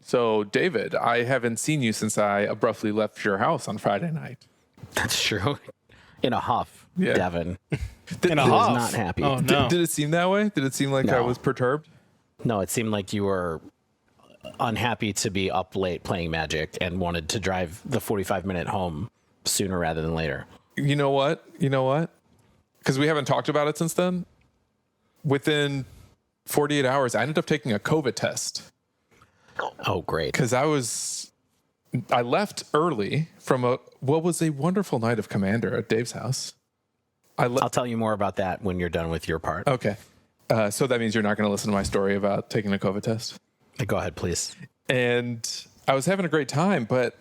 So, David, I haven't seen you since I abruptly left your house on Friday night. That's true. In a huff, yeah. Devon. In a huff? Was not happy. Oh, no. Did it seem that way? Did it seem like I was perturbed? No, it seemed like you were unhappy to be up late playing Magic and wanted to drive the 45-minute home sooner rather than later. You know what? Because we haven't talked about it since then. Within 48 hours, I ended up taking a COVID test. Oh, great. Because I left early from what was a wonderful night of Commander at Dave's house. I'll tell you more about that when you're done with your part. Okay. So that means you're not going to listen to my story about taking a COVID test? Go ahead, please. And I was having a great time, but,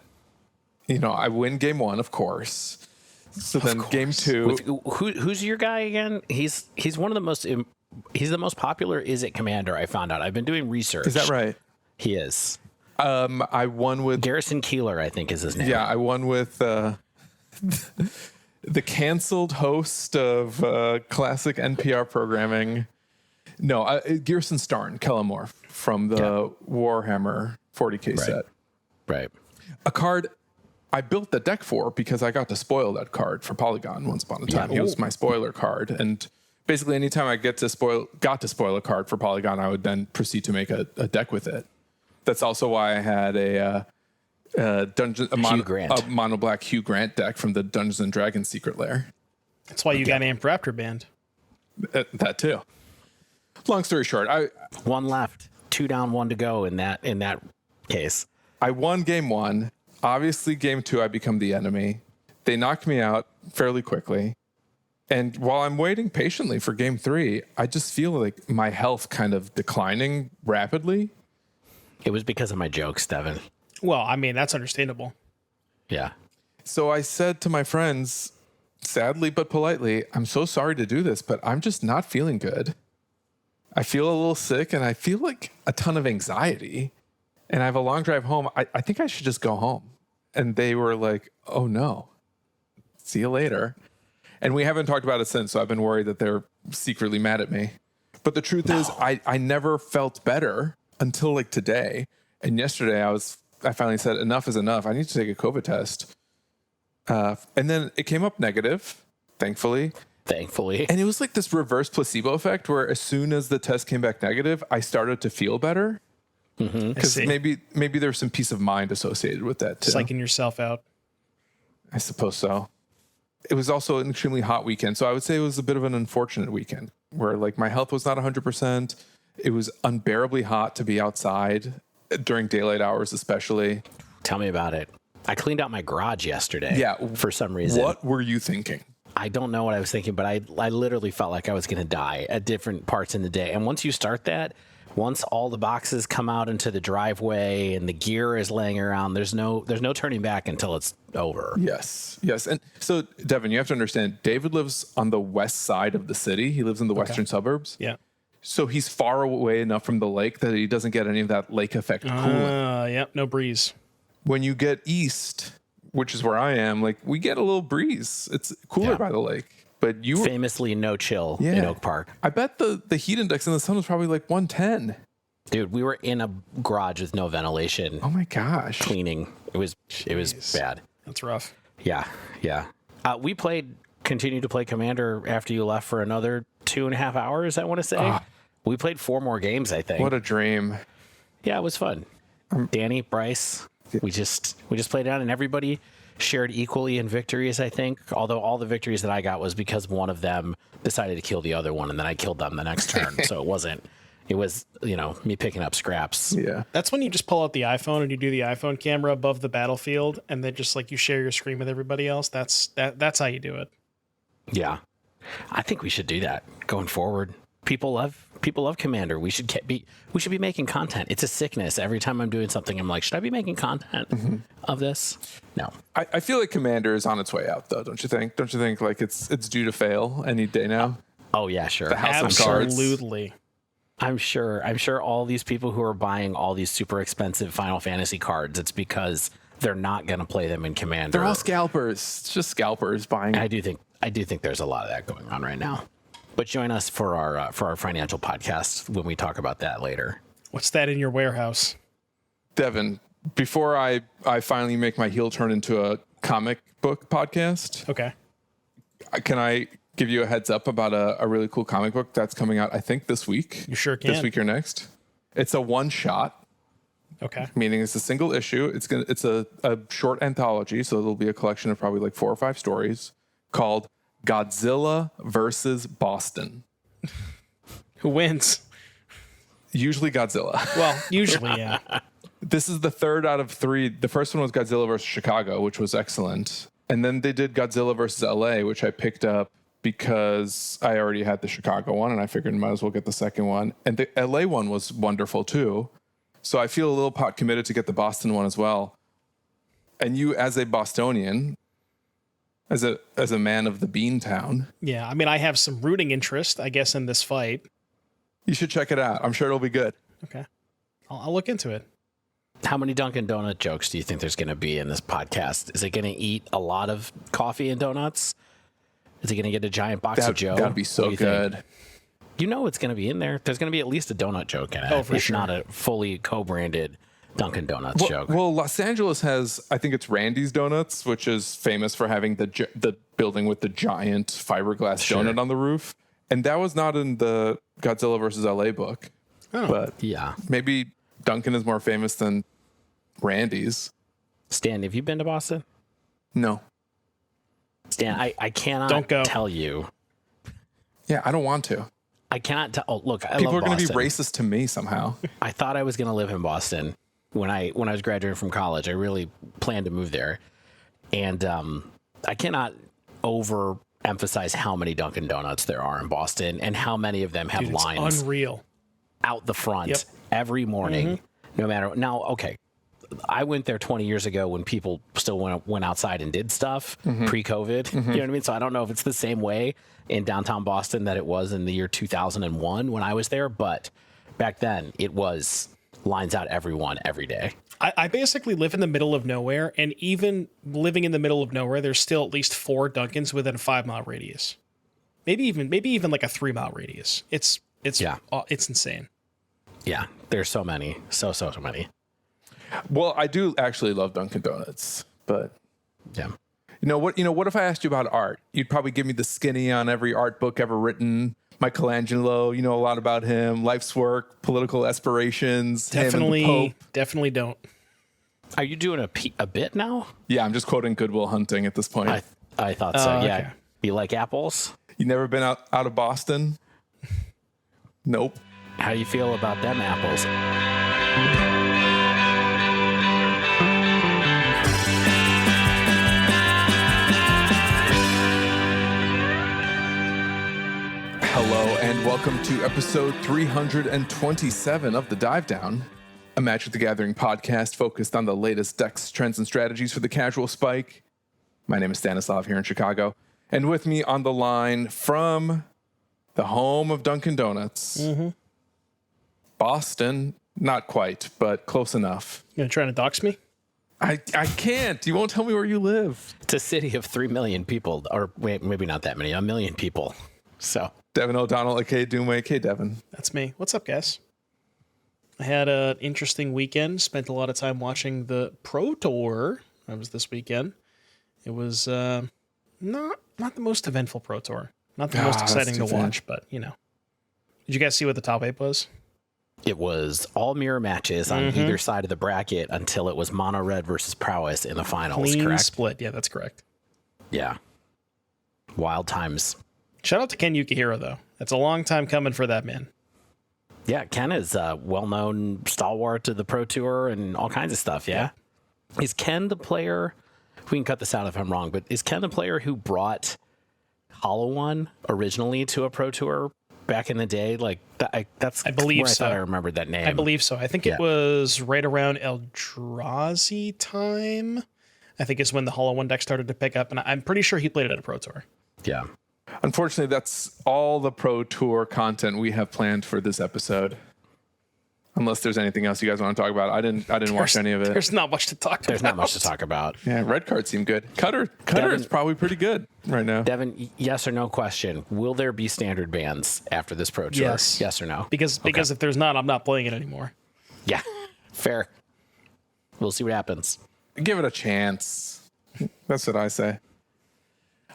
I win game 1, of course. So then game 2. Who's your guy again? He's one of the most... He's the most popular Izzet Commander, I found out. I've been doing research. Is that right? He is. I won with... Garrison Keeler, I think is his name. Yeah, I won with the canceled host of classic NPR programming. No, Garrison Starn, Kellamore, from the Warhammer 40K set. Right. A card I built the deck for because I got to spoil that card for Polygon once upon a time. He was my spoiler card, and... basically, anytime I got to spoil a card for Polygon, I would then proceed to make a deck with it. That's also why I had a mono black Hugh Grant deck from the Dungeons and Dragons Secret Lair. That's why you got Amp Raptor banned. That too. Long story short, one left, 2 down, 1 to go in that case. I won game 1. Obviously, game 2, I become the enemy. They knocked me out fairly quickly. And while I'm waiting patiently for game 3, I just feel like my health kind of declining rapidly. It was because of my jokes, Devon. Well, I mean, that's understandable. Yeah. So I said to my friends, sadly but politely, I'm so sorry to do this, but I'm just not feeling good. I feel a little sick and I feel like a ton of anxiety. And I have a long drive home. I think I should just go home. And they were like, oh no, see you later. And we haven't talked about it since, so I've been worried that they're secretly mad at me. But the truth is, I never felt better until like today. And yesterday I finally said, enough is enough. I need to take a COVID test. And then it came up negative, thankfully. And it was like this reverse placebo effect where as soon as the test came back negative, I started to feel better. Because maybe there's some peace of mind associated with that too. Psyching yourself out. I suppose so. It was also an extremely hot weekend. So I would say it was a bit of an unfortunate weekend where like my health was not 100%. It was unbearably hot to be outside during daylight hours, especially. Tell me about it. I cleaned out my garage yesterday. Yeah. For some reason. What were you thinking? I don't know what I was thinking, but I literally felt like I was going to die at different parts in the day. And once you start that, once all the boxes come out into the driveway and the gear is laying around, there's no turning back until it's over. Yes. And so, Devon, you have to understand, David lives on the west side of the city. He lives in the western suburbs. Yeah. So he's far away enough from the lake that he doesn't get any of that lake effect cooling. Yep, no breeze. When you get east, which is where I am, like we get a little breeze. It's cooler by the lake. But you famously no chill in Oak Park. I bet the heat index in the sun was probably like 110. Dude, we were in a garage with no ventilation. Oh my gosh. Cleaning. It was bad. That's rough. Yeah. We continued to play Commander after you left for another 2.5 hours, I want to say. We played 4 more games, I think. What a dream. Yeah, it was fun. Danny, Bryce, we just played out and everybody shared equally in victories, I think. Although all the victories that I got was because one of them decided to kill the other one and then I killed them the next turn. So it was, me picking up scraps. Yeah. That's when you just pull out the iPhone and you do the iPhone camera above the battlefield and then just like you share your screen with everybody else. That's how you do it. Yeah. I think we should do that going forward. People love Commander. We should be making content. It's a sickness. Every time I'm doing something, I'm like, should I be making content of this? No. I feel like Commander is on its way out, though. Don't you think? Don't you think like it's due to fail any day now? Oh yeah, sure. The House of Cards. Absolutely. I'm sure all these people who are buying all these super expensive Final Fantasy cards, it's because they're not going to play them in Commander. They're all scalpers. It's just scalpers buying. I do think there's a lot of that going on right now. But join us for our financial podcast when we talk about that later. What's that in your warehouse? Devon, before I finally make my heel turn into a comic book podcast, Okay. can I give you a heads up about a really cool comic book that's coming out, I think, this week? You sure can. This week or next. It's a one-shot, Okay. meaning it's a single issue. It's a short anthology, so it'll be a collection of probably like 4 or 5 stories called Godzilla versus Boston. Who wins? Usually Godzilla. Well, usually, yeah. This is the third out of 3. The first one was Godzilla versus Chicago, which was excellent. And then they did Godzilla versus LA, which I picked up because I already had the Chicago one, and I figured I might as well get the second one. And the LA one was wonderful too. So I feel a little pot committed to get the Boston one as well. And you, as a Bostonian, as a man of the Beantown, Yeah, I mean, I have some rooting interest, I guess, in this fight. you should check it out. I'm sure it'll be good. Okay. I'll look into it. How many Dunkin' Donut jokes do you think there's going to be in this podcast? Is it going to eat a lot of coffee and donuts? Is it going to get a giant box of Joe? That'd be so good. Think? You know it's going to be in there. There's going to be at least a donut joke in it. Oh, for if sure. not a fully co-branded Dunkin' Donuts joke. Well, Los Angeles has, I think it's Randy's Donuts, which is famous for having the building with the giant fiberglass donut on the roof. And that was not in the Godzilla versus LA book. Oh. But Yeah. maybe Dunkin' is more famous than Randy's. Stan, have you been to Boston? No. Stan, I cannot Don't go. tell you. Yeah, I don't want to. I cannot tell. Oh, look, I People love are going to be Boston. racist to me somehow. I thought I was going to live in Boston when I was graduating from college. I really planned to move there, and I cannot overemphasize how many Dunkin' Donuts there are in Boston and how many of them have Dude, it's lines unreal. out the front Yep. every morning. No matter now, okay. I went there 20 years ago when people still went outside and did stuff pre-COVID. You know what I mean? So I don't know if it's the same way in downtown Boston that it was in the year 2001 when I was there, but back then it was lines out everyone every day. I basically live in the middle of nowhere, and even living in the middle of nowhere, there's still at least 4 Dunkins within a 5-mile radius. Maybe even like a 3-mile radius. It's insane. Yeah, there's so many, so many. Well, I do actually love Dunkin' Donuts, but Yeah. you know what if I asked you about art? You'd probably give me the skinny on every art book ever written. Michelangelo, you know a lot about him, life's work, political aspirations, him and the Pope. Definitely don't. Are you doing a bit now? Yeah, I'm just quoting Good Will Hunting at this point. I thought so. Yeah. okay. You like apples? You never been out of Boston? Nope. How do you feel about them apples? Hello and welcome to episode 327 of The Dive Down, a Magic the Gathering podcast focused on the latest decks, trends, and strategies for the casual spike. My name is Stanislav here in Chicago, and with me on the line from the home of Dunkin' Donuts, Boston, not quite, but close enough. You gonna try to dox me? I can't. You won't tell me where you live. It's a city of 3 million people, or wait, maybe not that many, 1 million people. So Devon O'Donnell, aka Doomway, aka Devon. That's me. What's up, guys? I had an interesting weekend. Spent a lot of time watching the Pro Tour. That was this weekend. It was not the most eventful Pro Tour. Not the most that's exciting too to bad. watch, but you know. Did you guys see what the top 8 was? it was all mirror matches on either side of the bracket until it was mono red versus prowess in the finals. Clean Correct? split. Yeah, that's correct. Yeah. Wild times. Shout out to Ken Yukihiro, though. That's a long time coming for that man. Yeah, Ken is a well-known stalwart to the Pro Tour and all kinds of stuff, yeah? Is Ken the player, we can cut this out if I'm wrong, but is Ken the player who brought Hollow One originally to a Pro Tour back in the day? Like, that's I believe where so. I thought I remembered that name. I believe so. I think it was right around Eldrazi time. I think it's when the Hollow One deck started to pick up, and I'm pretty sure he played it at a Pro Tour. Yeah. Unfortunately, that's all the Pro Tour content we have planned for this episode. Unless there's anything else you guys want to talk about. I didn't watch any of it. There's not much to talk about. There's not much to talk about. Yeah, red card seemed good. Cutter is probably pretty good right now. Devon, yes or no question. Will there be standard bans after this Pro Tour? Yes. Yes or no? Because if there's not, I'm not playing it anymore. Yeah. Fair. We'll see what happens. Give it a chance. That's what I say.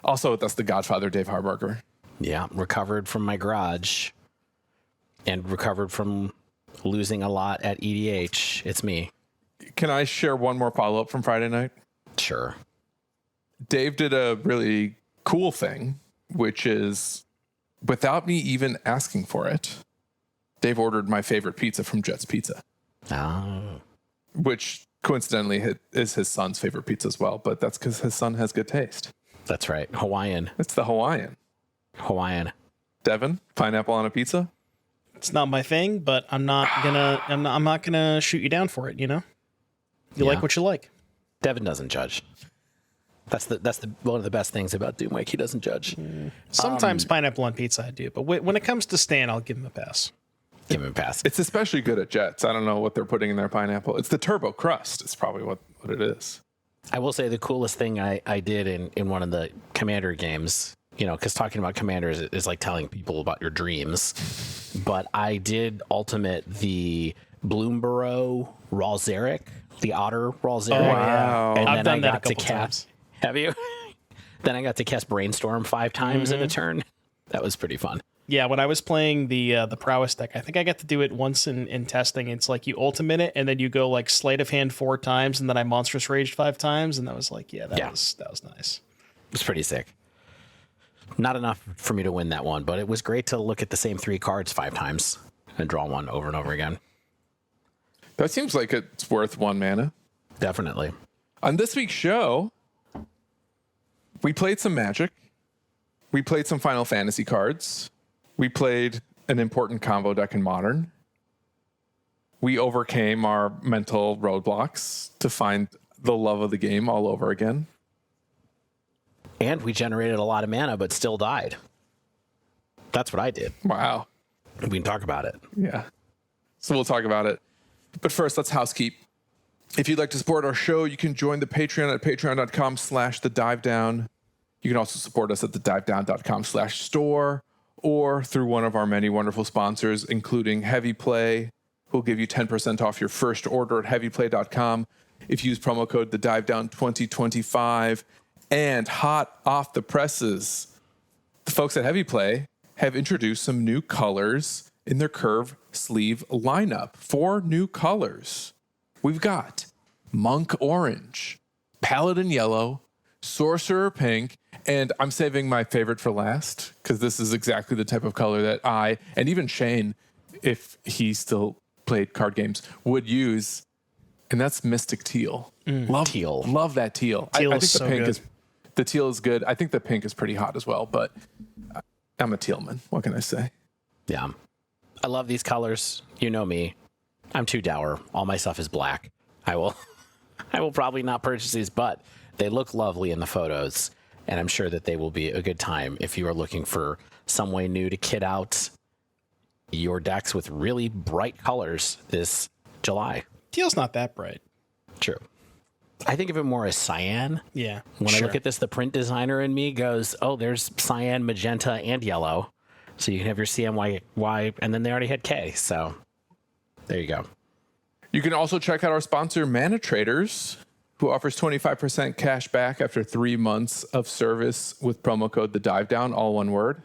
Also, that's the Godfather, Dave Harburger. Yeah, recovered from my garage and recovered from losing a lot at EDH. It's me. Can I share one more follow-up from Friday night? Sure. Dave did a really cool thing, which is, without me even asking for it, Dave ordered my favorite pizza from Jet's Pizza. Oh. Which coincidentally is his son's favorite pizza as well, but that's because his son has good taste. That's right. Hawaiian. It's the Hawaiian. Devon, pineapple on a pizza? It's not my thing, but I'm not gonna shoot you down for it, you know? You like what you like. Devon doesn't judge. That's the one of the best things about Doomwake. He doesn't judge. Sometimes pineapple on pizza I do, but when it comes to Stan, I'll give him a pass. Give him a pass. It's especially good at Jets. I don't know what they're putting in their pineapple. It's the turbo crust. It's probably what it is. I will say the coolest thing I did in one of the Commander games, you know, because talking about Commanders is like telling people about your dreams. But I did ultimate the Bloomborough Ralzeric, the Otter Ralzeric. Oh, wow. And I've then done that I a got to couple cast. times. Have you? Then I got to cast Brainstorm 5 times in a turn. That was pretty fun. Yeah, when I was playing the prowess deck, I think I got to do it once in testing. It's like you ultimate it, and then you go like sleight of hand 4 times, and then I monstrous raged 5 times, and that was like, that was nice. It was pretty sick. Not enough for me to win that one, but it was great to look at the same 3 cards 5 times and draw one over and over again. That seems like it's worth 1 mana. Definitely. On this week's show, we played some Magic. We played some Final Fantasy cards. We played an important combo deck in Modern. We overcame our mental roadblocks to find the love of the game all over again. And we generated a lot of mana, but still died. That's what I did. Wow. We can talk about it. Yeah. So we'll talk about it. But first, let's housekeep. If you'd like to support our show, you can join the Patreon at patreon.com/thedivedown. You can also support us at thedivedown.com/store or through one of our many wonderful sponsors, including Heavy Play, who'll give you 10% off your first order at heavyplay.com if you use promo code thedivedown2025. And hot off the presses, the folks at Heavy Play have introduced some new colors in their curve sleeve lineup. 4 new colors. We've got Monk Orange, Paladin Yellow, Sorcerer Pink, and I'm saving my favorite for last because this is exactly the type of color that I, and even Shane, if he still played card games, would use, and that's Mystic Teal. Love teal. Love that teal. Teal I is think so good. the teal is good. I think the pink is pretty hot as well, but I'm a tealman. What can I say? Yeah. I love these colors. You know me. I'm too dour. All my stuff is black. I will probably not purchase these, but they look lovely in the photos, and I'm sure that they will be a good time if you are looking for some way new to kit out your decks with really bright colors this July. Teal's not that bright. True. I think of it more as cyan. Yeah. When I look at this, the print designer in me goes, oh, there's cyan, magenta, and yellow. So you can have your CMYY, and then they already had K. So there you go. You can also check out our sponsor, Mana Traders, who offers 25% cash back after 3 months of service with promo code TheDiveDown, all one word.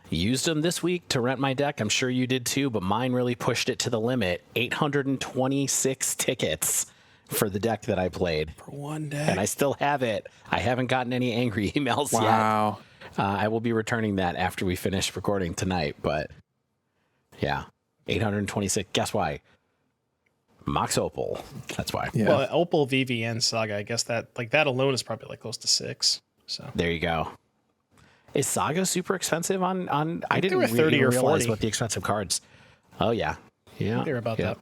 Used them this week to rent my deck. I'm sure you did too, but mine really pushed it to the limit. 826 tickets for the deck that I played. For one deck. And I still have it. I haven't gotten any angry emails yet. Wow. I will be returning that after we finish recording tonight, but yeah, 826. Guess why? Mox Opal. That's why. Yeah. Well, Opal, Vivi, and Saga, I guess that alone is probably like close to 6. So There you go. Is Saga super expensive on I didn't they were 30 really or realize 40. what the expensive cards. Oh yeah. Yeah. they're about that.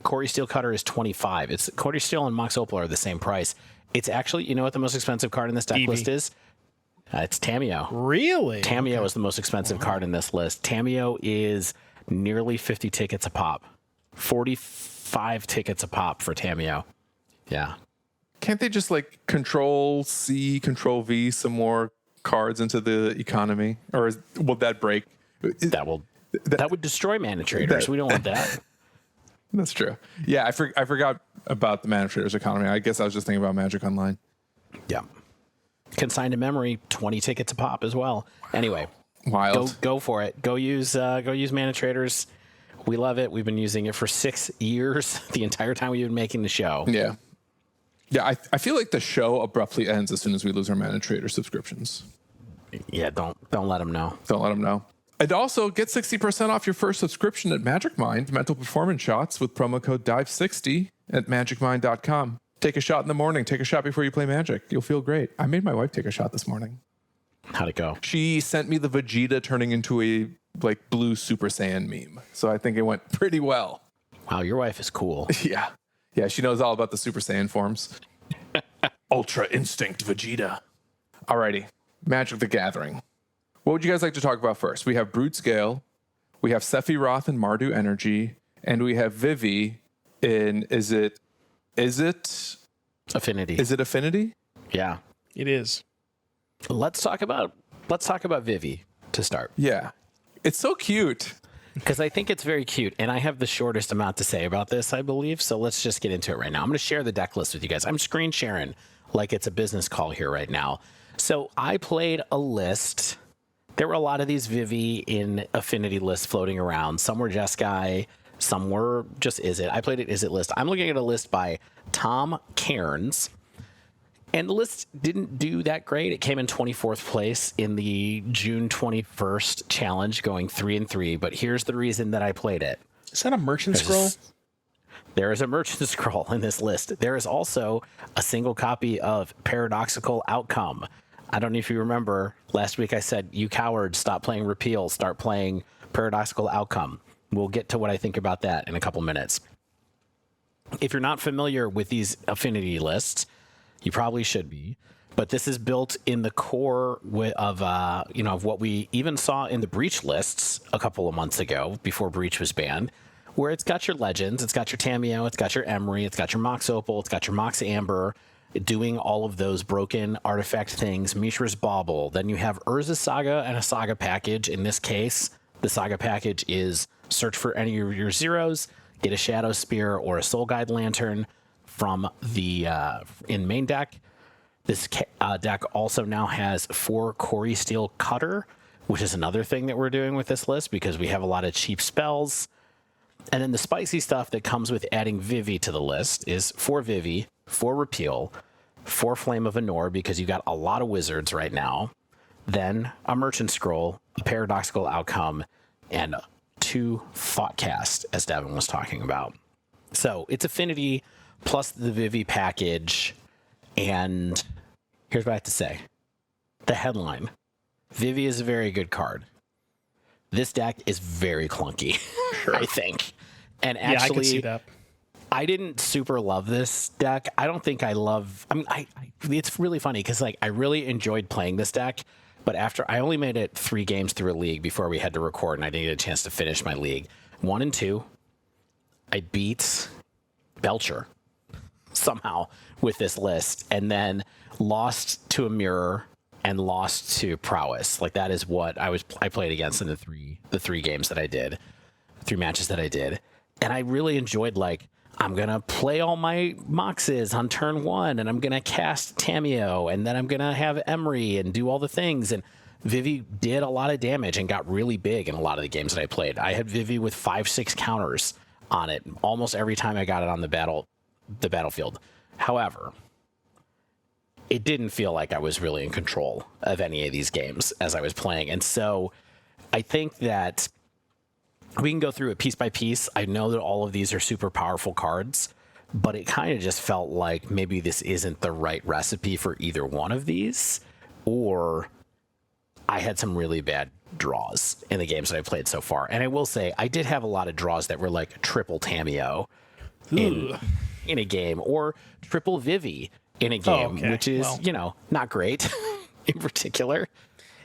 Corey Steel Cutter is 25. It's Corey Steel and Mox Opal are the same price. It's actually, you know what the most expensive card in this deck Vivi. list is? It's Tameo. Really? Tameo is the most expensive card in this list. Tameo is nearly 50 tickets a pop. 45 tickets a pop for Tameo. Yeah. Can't they just like Control C, Control V some more cards into the economy? Or will that break? That would destroy Mana Traders. We don't want that. That's true. Yeah, I forgot about the Mana Traders economy. I guess I was just thinking about Magic Online. Yeah. Consigned to memory, 20 tickets a pop as well. Anyway, Wild. go for it. Go use Mana Traders. We love it. We've been using it for 6 years, the entire time we've been making the show. Yeah. Yeah, I feel like the show abruptly ends as soon as we lose our Mana Trader subscriptions. Yeah, don't let them know. Don't let them know. And also, get 60% off your first subscription at Magic Mind Mental Performance Shots with promo code DIVE60 at magicmind.com. Take a shot in the morning. Take a shot before you play Magic. You'll feel great. I made my wife take a shot this morning. How'd it go? She sent me the Vegeta turning into a blue Super Saiyan meme. So I think it went pretty well. Wow, your wife is cool. Yeah. Yeah, she knows all about the Super Saiyan forms. Ultra Instinct Vegeta. Alrighty. Magic the Gathering. What would you guys like to talk about first? We have Broodscale, we have Sephiroth and Mardu Energy, and we have Vivi in is it Affinity. Is it Affinity? Yeah. It is. Let's talk about Vivi to start. Yeah. It's so cute. Because I think it's very cute, and I have the shortest amount to say about this, I believe. So let's just get into it right now. I'm going to share the deck list with you guys. I'm screen sharing like it's a business call here right now. So I played a list. There were a lot of these Vivi in Affinity lists floating around. Some were Jeskai, some were just Is It. I played an Is It list. I'm looking at a list by Tom Cairns. And the list didn't do that great. It came in 24th place in the June 21st challenge, going 3-3. But here's the reason that I played it. Is that a merchant scroll? There is a merchant scroll in this list. There is also a single copy of Paradoxical Outcome. I don't know if you remember, last week I said, you cowards, stop playing Repeal, start playing Paradoxical Outcome. We'll get to what I think about that in a couple minutes. If you're not familiar with these Affinity lists, you probably should be. But this is built in the core of what we even saw in the Breach lists a couple of months ago, before Breach was banned, where it's got your Legends, it's got your Tamiyo, it's got your Emery, it's got your Mox Opal, it's got your Mox Amber, doing all of those broken artifact things, Mishra's Bauble. Then you have Urza's Saga and a Saga package. In this case, the Saga package is search for any of your zeros, get a Shadow Spear or a Soul Guide Lantern from the in main deck. This deck also now has 4 Quarry Steel Cutter, which is another thing that we're doing with this list because we have a lot of cheap spells. And then the spicy stuff that comes with adding Vivi to the list is 4 Vivi, 4 Repeal, 4 Flame of Anor, because you got a lot of wizards right now, then a Merchant Scroll, a Paradoxical Outcome, and 2 Thoughtcast, as Devon was talking about. So it's Affinity plus the Vivi package, and here's what I have to say. The headline. Vivi is a very good card. This deck is very clunky, sure. I think. And actually, yeah, I can see that. I didn't super love this deck. I don't think I love... it's really funny because I really enjoyed playing this deck, but after I only made it 3 games through a league before we had to record, and I didn't get a chance to finish my league. 1 and 2, I beat Belcher somehow with this list, and then lost to a Mirror and lost to Prowess. That is what I played against in the three games that I did, 3 matches that I did. And I really enjoyed, I'm going to play all my Moxes on turn 1, and I'm going to cast Tamiyo, and then I'm going to have Emery and do all the things. And Vivi did a lot of damage and got really big in a lot of the games that I played. I had Vivi with 5-6 counters on it almost every time I got it on the battlefield. However, it didn't feel like I was really in control of any of these games as I was playing. And so I think that we can go through it piece by piece. I know that all of these are super powerful cards, but it kind of just felt like maybe this isn't the right recipe for either one of these, or I had some really bad draws in the games that I played so far. And I will say, I did have a lot of draws that were like triple Tamiyo in a game, or triple Vivi in a game, which is, not great in particular.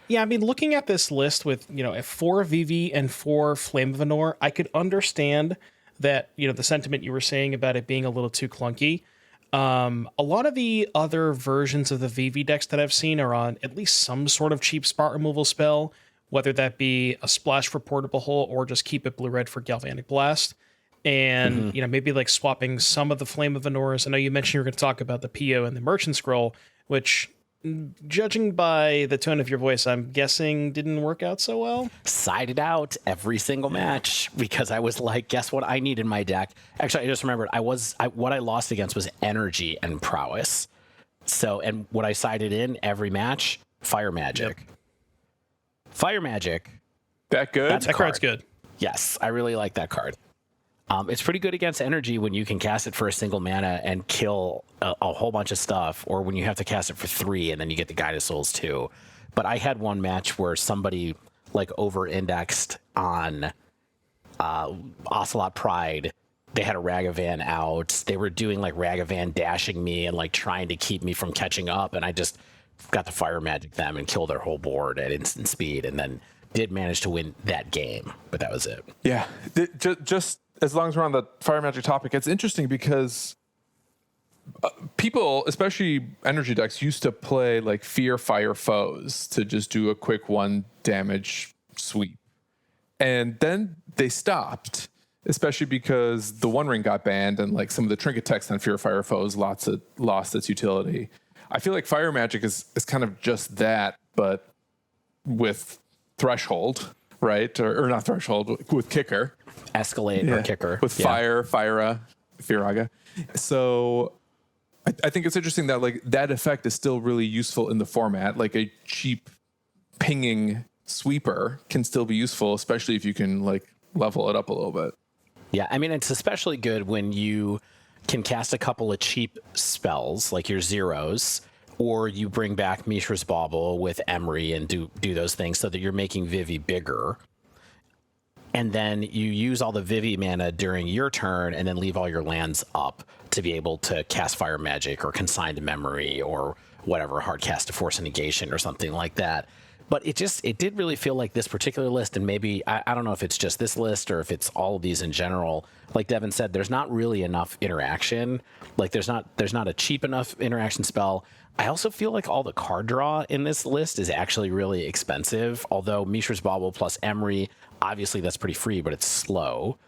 Yeah, I mean, looking at this list with, 4 Vivi and 4 Flame of Anor, I could understand that, the sentiment you were saying about it being a little too clunky. A lot of the other versions of the Vivi decks that I've seen are on at least some sort of cheap spot removal spell, whether that be a splash for Portable Hole or just keep it blue-red for Galvanic Blast. and maybe like swapping some of the Flame of Venoras. I know you mentioned you were going to talk about the PO and the Merchant Scroll, which, judging by the tone of your voice, I'm guessing didn't work out so well. Sided out every single match because I was like, guess what I need in my deck? Actually, I just remembered what I lost against was energy and prowess. So, and what I sided in every match, Fire Magic. Yep. Fire Magic. That good? That card's good. Yes, I really like that card. It's pretty good against energy when you can cast it for a single mana and kill a whole bunch of stuff, or when you have to cast it for 3 and then you get the Guided Souls too. But I had one match where somebody like over-indexed on Ocelot Pride. They had a Ragavan out. They were doing like Ragavan dashing me and like trying to keep me from catching up, and I just got to Fire Magic them and kill their whole board at instant speed, and then did manage to win that game, but that was it. Yeah, just as long as we're on the Fire Magic topic, it's interesting because people, especially energy decks, used to play like Fear Fire Foes to just do a quick 1 damage sweep. And then they stopped, especially because the One Ring got banned and like some of the trinket text on Fear Fire Foes lost its utility. I feel like Fire Magic is kind of just that, but with Threshold, right? Or not Threshold, with Kicker. Escalate or Kicker. With Fire, Firaga. So I think it's interesting that like that effect is still really useful in the format. Like a cheap pinging sweeper can still be useful, especially if you can like level it up a little bit. Yeah, I mean, it's especially good when you can cast a couple of cheap spells, like your zeros, or you bring back Mishra's Bauble with Emery and do those things so that you're making Vivi bigger. And then you use all the Vivi mana during your turn and then leave all your lands up to be able to cast Fire Magic or Consign to Memory or whatever, hard cast to Force a Negation or something like that. But it did really feel like this particular list, and maybe, I don't know if it's just this list or if it's all of these in general. Like Devon said, there's not really enough interaction. Like there's not a cheap enough interaction spell. I also feel like all the card draw in this list is actually really expensive, although Mishra's Bauble plus Emery, obviously that's pretty free, but it's slow.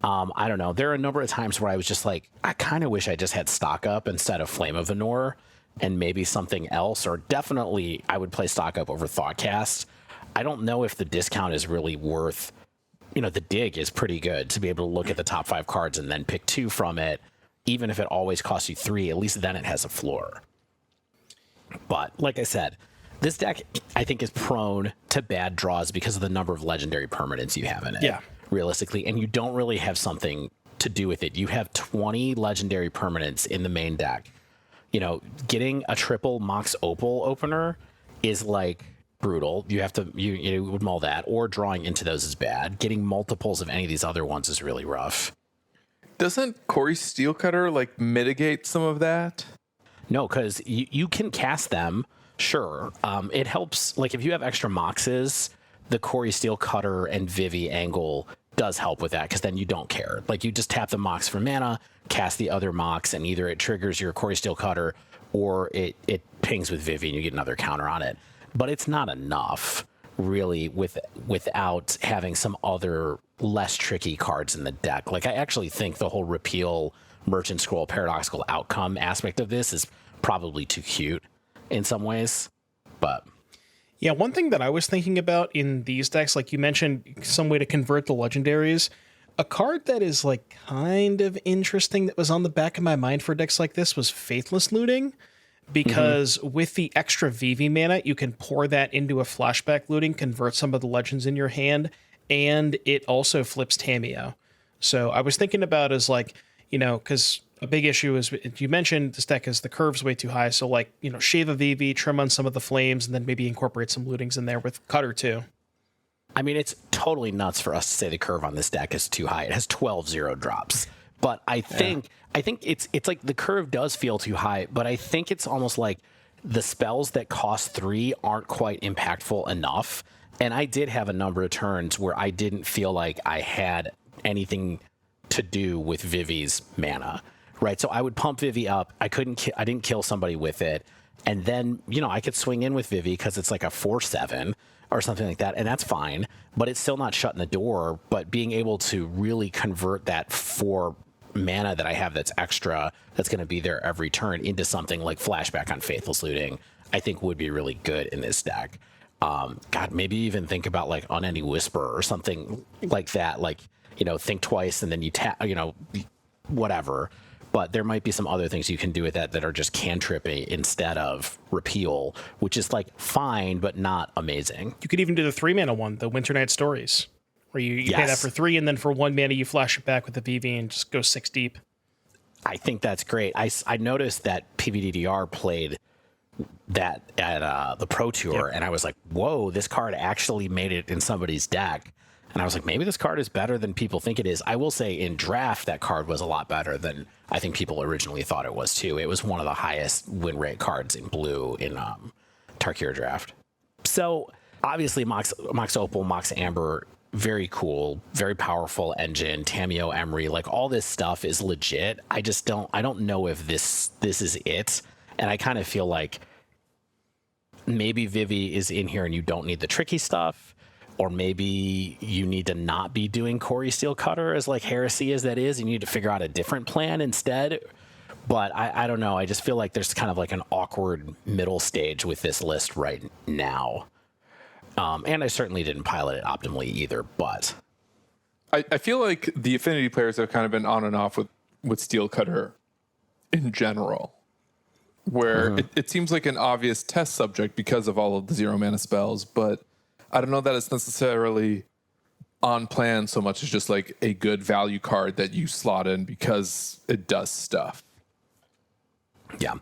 I don't know. There are a number of times where I was just like, I kind of wish I just had stock up instead of Flame of Venor and maybe something else, or definitely I would play stock up over Thoughtcast. I don't know if the discount is really worth, the dig is pretty good to be able to look at the top 5 cards and then pick 2 from it. Even if it always costs you 3, at least then it has a floor. But like I said, this deck, I think, is prone to bad draws because of the number of legendary permanents you have in it. Yeah. Realistically, and you don't really have something to do with it. You have 20 legendary permanents in the main deck. Getting a triple Mox Opal opener is like brutal. You have to you would mull that, or drawing into those is bad. Getting multiples of any of these other ones is really rough. Doesn't Corey Steelcutter like mitigate some of that? No, because you can cast them. Sure, it helps. Like if you have extra Moxes, the Corey Steelcutter and Vivi angle does help with that, because then you don't care. Like you just tap the Mox for mana, cast the other Mox, and either it triggers your Corey Steelcutter or it pings with Vivi and you get another counter on it. But it's not enough, really, without having some other less tricky cards in the deck. Like I actually think the whole repeal Merchant Scroll paradoxical outcome aspect of this is probably too cute in some ways, but... Yeah, one thing that I was thinking about in these decks, like you mentioned, some way to convert the legendaries. A card that is like kind of interesting that was on the back of my mind for decks like this was Faithless Looting, because with the extra Vivi mana, you can pour that into a flashback looting, convert some of the legends in your hand, and it also flips Tameo. So I was thinking about as like, because a big issue is, you mentioned this deck is the curve's way too high. So like, shave a Vivi, trim on some of the flames, and then maybe incorporate some lootings in there with Cutter too. I mean, it's totally nuts for us to say the curve on this deck is too high. It has 12 zero drops. But I think it's like the curve does feel too high, but I think it's almost like the spells that cost 3 aren't quite impactful enough. And I did have a number of turns where I didn't feel like I had anything to do with Vivi's mana. Right, so I would pump Vivi up. I didn't kill somebody with it. And then, I could swing in with Vivi because it's like a 4/7 or something like that, and that's fine. But it's still not shutting the door. But being able to really convert that 4 mana that I have that's extra, that's going to be there every turn, into something like Flashback on Faithless Looting, I think would be really good in this deck. God, maybe even think about like Unending Whisper or something like that. Like, think twice and then you tap, whatever. But there might be some other things you can do with that are just cantripping instead of repeal, which is like fine, but not amazing. You could even do the 3 mana one, the Winter Night Stories, where you pay that for 3, and then for 1 mana you flash it back with the VV and just go 6 deep. I think that's great. I noticed that PVDDR played that at the Pro Tour, and I was like, whoa, this card actually made it in somebody's deck. And I was like, maybe this card is better than people think it is. I will say in draft, that card was a lot better than I think people originally thought it was too. It was one of the highest win rate cards in blue in Tarkir draft. So obviously Mox Opal, Mox Amber, very cool, very powerful engine, Tameo Emery, like all this stuff is legit. I don't know if this is it. And I kind of feel like maybe Vivi is in here and you don't need the tricky stuff. Or maybe you need to not be doing Corey Steelcutter, as like heresy as that is. You need to figure out a different plan instead. But I don't know. I just feel like there's kind of like an awkward middle stage with this list right now. And I certainly didn't pilot it optimally either. But I feel like the Affinity players have kind of been on and off with Steelcutter in general, where it seems like an obvious test subject because of all of the 0 mana spells, but I don't know that it's necessarily on plan so much as just like a good value card that you slot in because it does stuff. Yeah.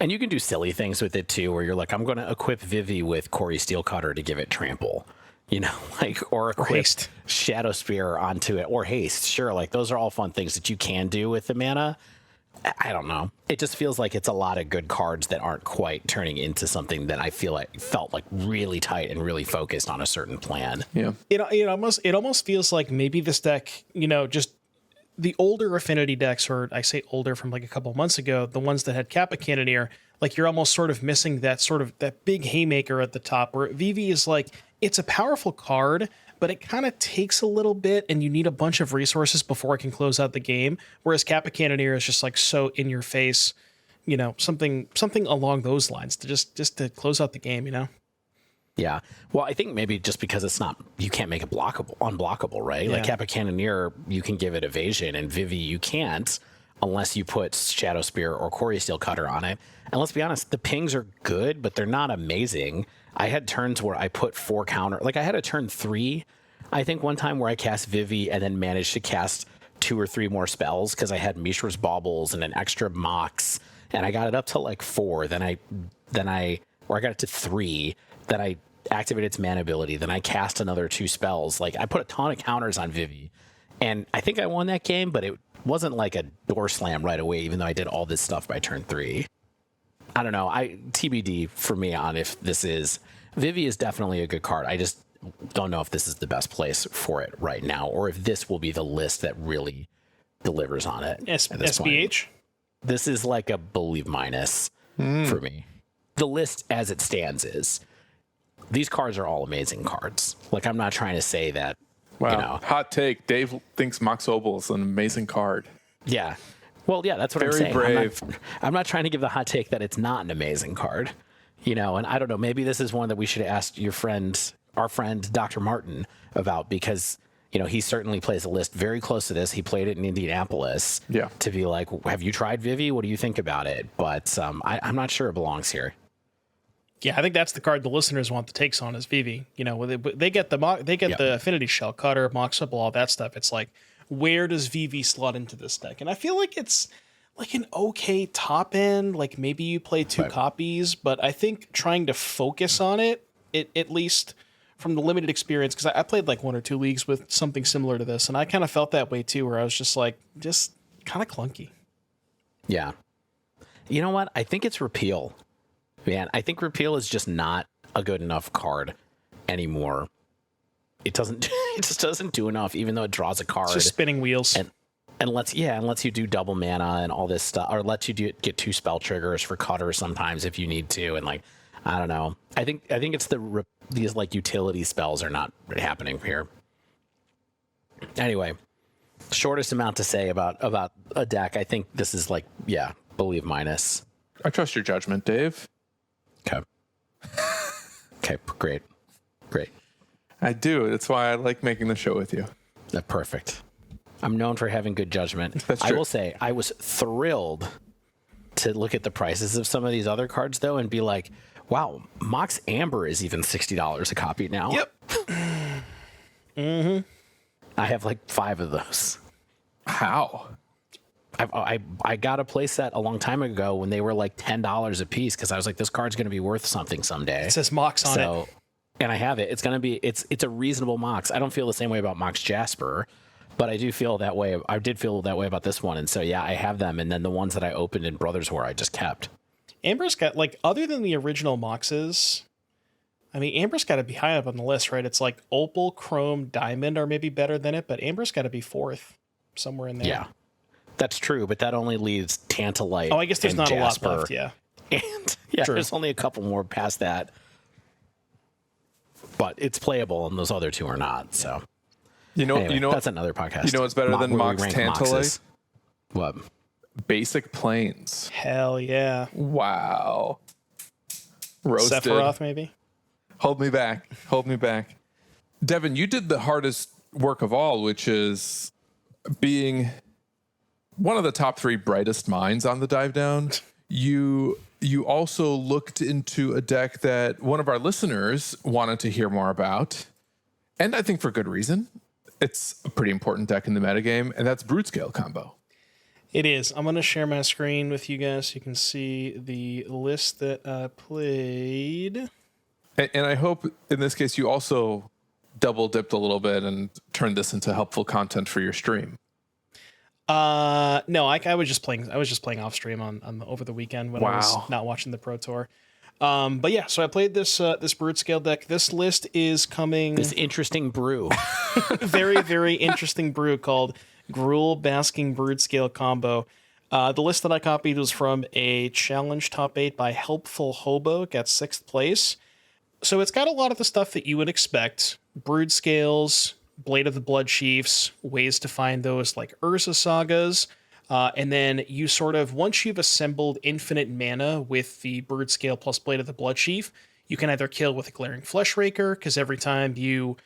And you can do silly things with it too, where you're like, I'm going to equip Vivi with Corey Steelcutter to give it trample, or equip haste. Shadow Spear onto it, or haste. Sure. Like those are all fun things that you can do with the mana. I don't know. It just feels like it's a lot of good cards that aren't quite turning into something that I felt like really tight and really focused on a certain plan. Yeah. It almost feels like maybe this deck, just the older Affinity decks, or I say older from like a couple months ago, the ones that had Kappa Cannoneer, like you're almost sort of missing that big haymaker at the top, where Vivi is like, it's a powerful card, but it kind of takes a little bit and you need a bunch of resources before it can close out the game. Whereas Kappa Cannoneer is just like so in your face, something along those lines to just to close out the game, Yeah. Well, I think maybe just because you can't make it unblockable, right? Yeah. Like Kappa Cannoneer, you can give it evasion, and Vivi you can't unless you put Shadow Spear or Corey Steelcutter on it. And let's be honest, the pings are good, but they're not amazing. I had turns where I put 4 counter, like I had a turn 3, I think one time, where I cast Vivi and then managed to cast 2 or 3 more spells because I had Mishra's Baubles and an extra Mox, and I got it up to like 4. Then I got it to 3. Then I activated its mana ability. Then I cast another 2 spells. Like I put a ton of counters on Vivi, and I think I won that game, but it wasn't like a door slam right away, even though I did all this stuff by turn 3. I don't know. TBD for me on if this is... Vivi is definitely a good card. I just don't know if this is the best place for it right now, or if this will be the list that really delivers on it. SBH? This is like a believe minus for me. The list as it stands is... These cards are all amazing cards. Like, I'm not trying to say that, Wow. Hot take. Dave thinks Mox Opal is an amazing card. Yeah. Well, yeah, that's what I'm saying. Brave. I'm not trying to give the hot take that it's not an amazing card, and I don't know, maybe this is one that we should ask our friend, Dr. Martin, about, because, he certainly plays a list very close to this. He played it in Indianapolis. Yeah. To be like, have you tried Vivi? What do you think about it? But I'm not sure it belongs here. Yeah, I think that's the card the listeners want the takes on is Vivi. They get the Affinity Shell Cutter, Mox Opal, all that stuff. It's like, where does Vivi slot into this deck? And I feel like it's like an okay top end. Like maybe you play 2 copies, but I think trying to focus on it, at least from the limited experience, because I played like 1 or 2 leagues with something similar to this, and I kind of felt that way too, where I was just like, just kind of clunky. Yeah. You know what? I think it's repeal. Man, I think repeal is just not a good enough card anymore. It just doesn't do enough, even though it draws a card. It's just spinning wheels. and lets you do double mana and all this stuff, or lets you get 2 spell triggers for cutter sometimes if you need to, and like I don't know. I think it's these like utility spells are not happening here. Anyway, shortest amount to say about a deck. I think this is like believe minus. I trust your judgment, Dave. Okay. Okay. Great. I do. That's why I like making the show with you. Perfect. I'm known for having good judgment. That's true. I will say I was thrilled to look at the prices of some of these other cards though and be like, wow, Mox Amber is even $60 a copy now. Yep. Mm-hmm. I have like 5 of those. How? I got a playset a long time ago when they were like $10 a piece because I was like, this card's going to be worth something someday. It says Mox on it. And I have it. It's going to be, it's a reasonable Mox. I don't feel the same way about Mox Jasper, but I do feel that way. I did feel that way about this one. And so, yeah, I have them. And then the ones that I opened in Brothers War, I just kept. Amber's got, like, other than the original Moxes, I mean, Amber's got to be high up on the list, right? It's like Opal, Chrome, Diamond are maybe better than it, but Amber's got to be 4th somewhere in there. Yeah, that's true. But that only leaves Tantalite. Oh, I guess there's not Jasper. a lot left, yeah. And there's only a couple more past that. But it's playable, and those other 2 are not. So, anyway, that's another podcast. You know what's better than Mox Tantalite? What? Basic Plains. Hell yeah. Wow. Roasted. Sephiroth, maybe? Hold me back. Devon, you did the hardest work of all, which is being one of the top 3 brightest minds on the dive down. You also looked into a deck that one of our listeners wanted to hear more about, and I think for good reason. It's a pretty important deck in the metagame, and that's Broodscale Combo. It is. I'm going to share my screen with you guys so you can see the list that I played. And I hope in this case you also double dipped a little bit and turned this into helpful content for your stream. No, I was just playing off stream on over the weekend when I was not watching the Pro Tour. But yeah, so I played this Broodscale deck. This list is coming. This interesting brew. Very, very interesting brew called Gruel Basking Broodscale Combo. The list that I copied was from a challenge top 8 by Helpful Hobo. It got 6th place. So it's got a lot of the stuff that you would expect. Brood Scales, Blade of the Blood Chiefs, ways to find those like Urza Sagas. And then you sort of, once you've assembled infinite mana with the Brood Scale plus Blade of the Blood Chief, you can either kill with a Glaring Flesh Raker, because every time you...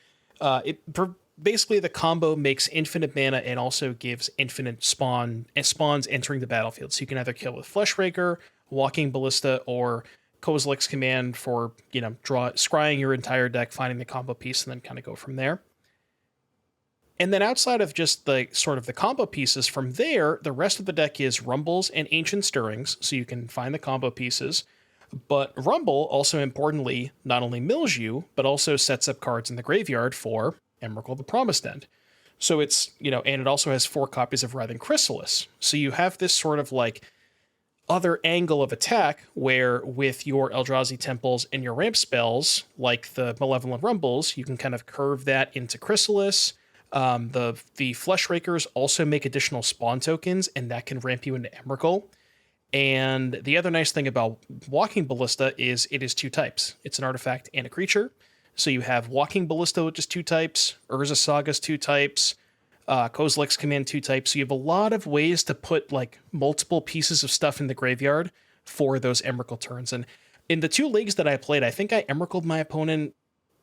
basically, the combo makes infinite mana and also gives infinite spawns entering the battlefield. So you can either kill with Flesh Raker, Walking Ballista, or Kozilek's Command for, scrying your entire deck, finding the combo piece, and then kind of go from there. And then outside of just the sort of the combo pieces from there, the rest of the deck is Rumbles and Ancient Stirrings, so you can find the combo pieces. But Rumble, also importantly, not only mills you, but also sets up cards in the graveyard for Emrakul the Promised End. So it's, and it also has 4 copies of Writhing Chrysalis. So you have this sort of like other angle of attack where with your Eldrazi Temples and your ramp spells, like the Malevolent Rumbles, you can kind of curve that into Chrysalis. The Flesh Rakers also make additional spawn tokens, and that can ramp you into Emrakul. And the other nice thing about Walking Ballista is it is 2 types. It's an artifact and a creature. So you have Walking Ballista, which is 2 types, Urza Saga's 2 types, Kozilek's Command 2 types. So you have a lot of ways to put like multiple pieces of stuff in the graveyard for those Emrakul turns. And in the 2 leagues that I played, I think I Emrakul'd my opponent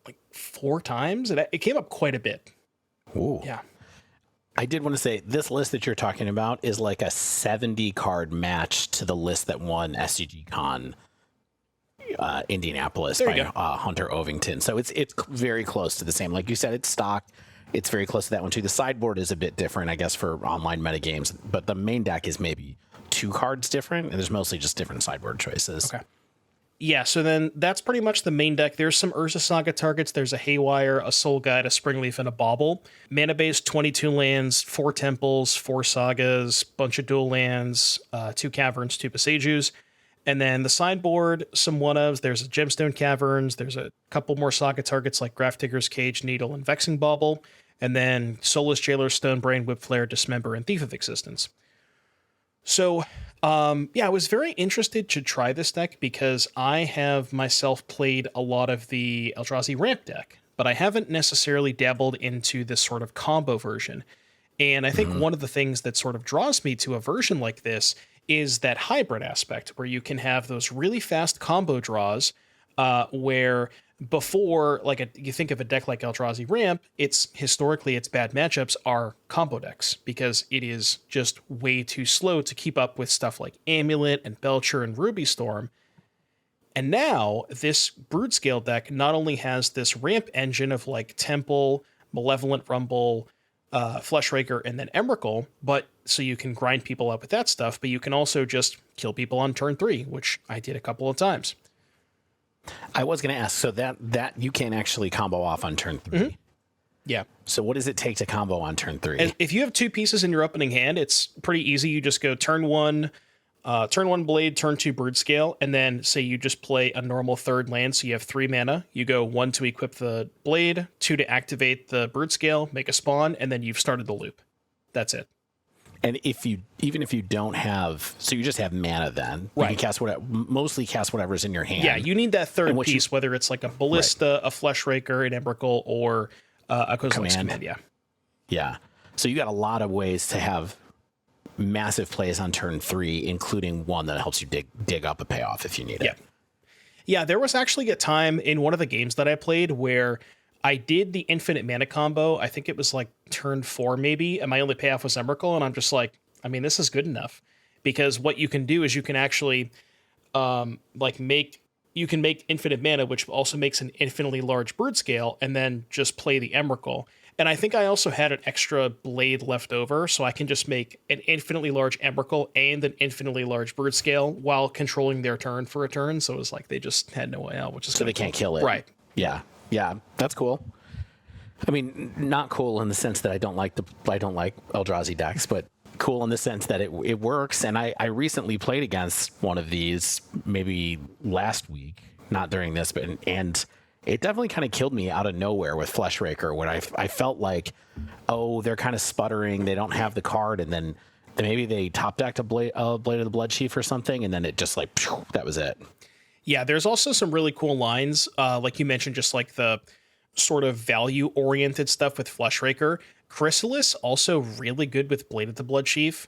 like 4 times. And it came up quite a bit. Ooh. Yeah. I did want to say this list that you're talking about is like a 70 card match to the list that won SCG Con Indianapolis by Hunter Ovington. So it's very close to the same. Like you said, it's stocked. It's very close to that one too. The sideboard is a bit different, I guess, for online metagames, but the main deck is maybe 2 cards different, and there's mostly just different sideboard choices. Okay. Yeah, so then that's pretty much the main deck. There's some Urza Saga targets. There's a Haywire, a Soul Guide, a Springleaf, and a Bauble. Mana base, 22 lands, 4 temples, 4 sagas, bunch of dual lands, 2 caverns, 2 Passages. And then the sideboard, some one-ofs. There's a Gemstone Caverns. There's a couple more saga targets like Grafdigger's Cage, Needle, and Vexing Bauble. and then Soulless Jailer, Stonebrain, Whip Flare, Dismember, and Thief of Existence. So, I was very interested to try this deck because I have myself played a lot of the Eldrazi ramp deck, but I haven't necessarily dabbled into this sort of combo version. And I think one of the things that sort of draws me to a version like this is that hybrid aspect where you can have those really fast combo draws where before, you think of a deck like Eldrazi Ramp, its bad matchups are combo decks because it is just way too slow to keep up with stuff like Amulet and Belcher and Ruby Storm. And now this Broodscale deck not only has this ramp engine of like Temple, Malevolent Rumble, Fleshraker, and then Emrakul, but so you can grind people up with that stuff, but you can also just kill people on turn 3, which I did a couple of times. I was going to ask, so that you can actually combo off on turn 3. Mm-hmm. Yeah. So what does it take to combo on turn 3? And if you have 2 pieces in your opening hand, it's pretty easy. You just go turn 1 Blade, turn 2 Broodscale, and then say you just play a normal third land, so you have 3 mana. You go 1 to equip the Blade, 2 to activate the Broodscale, make a spawn, and then you've started the loop. That's it. And even if you don't have, so you just have mana, then right. You can mostly cast whatever's in your hand. Yeah, you need that third piece, whether it's like a Ballista, right. a Fleshraker, an Emrakul, or a Kozilek's Command. Yeah. So you got a lot of ways to have massive plays on turn 3, including one that helps you dig up a payoff if you need it. Yeah, there was actually a time in one of the games that I played where I did the infinite mana combo. I think it was like turn 4 maybe, and my only payoff was Emrakul, and I'm just like, I mean, this is good enough. Because what you can do is you can actually make infinite mana, which also makes an infinitely large Broodscale, and then just play the Emrakul. And I think I also had an extra Blade left over, so I can just make an infinitely large Emrakul and an infinitely large Broodscale while controlling their turn for a turn. So it was like they just had no way out, which is so they can't kill it. Right. Yeah, that's cool. I mean, not cool in the sense that I don't like Eldrazi decks, but cool in the sense that it works. And I recently played against one of these maybe last week, not during this, but and it definitely kind of killed me out of nowhere with Fleshraker when I felt like, oh, they're kind of sputtering, they don't have the card, and then maybe they top decked a Blade of the Bloodchief or something, and then it just like, phew, that was it. Yeah, there's also some really cool lines, like you mentioned, just like the sort of value-oriented stuff with Fleshraker. Chrysalis also really good with Blade of the Bloodchief.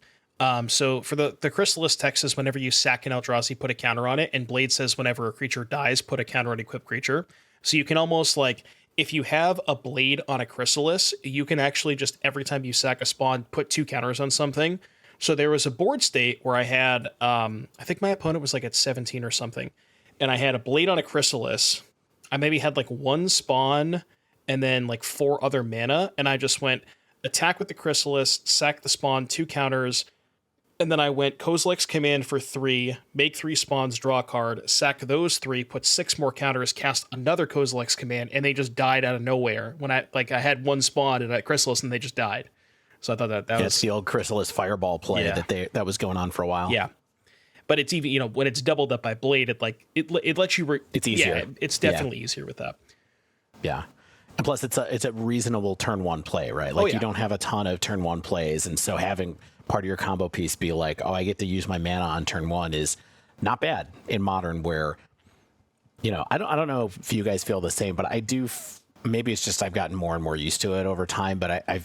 So for the Chrysalis text says whenever you sack an Eldrazi, put a counter on it, and Blade says whenever a creature dies, put a counter on equipped creature. So you can almost like, if you have a Blade on a Chrysalis, you can actually just every time you sack a spawn, put 2 counters on something. So there was a board state where I had, I think my opponent was like at 17 or something, and I had a Blade on a Chrysalis. I maybe had like 1 spawn and then like 4 other mana, and I just went attack with the Chrysalis, sack the spawn, 2 counters, and then I went Kozilek's Command for 3, make 3 spawns, draw a card, sack those 3, put 6 more counters, cast another Kozilek's Command, and they just died out of nowhere. When I had 1 spawn and a Chrysalis, and they just died. So I thought that was the old Chrysalis Fireball play that was going on for a while. Yeah. But it's even, when it's doubled up by Blade, it lets you. It's easier. Yeah, it's definitely easier with that. Yeah, and plus it's a reasonable turn 1 play, right? Like you don't have a ton of turn 1 plays, and so having part of your combo piece be like, oh, I get to use my mana on turn 1 is not bad in Modern. Where, I don't know if you guys feel the same, but I do. Maybe it's just I've gotten more and more used to it over time, but I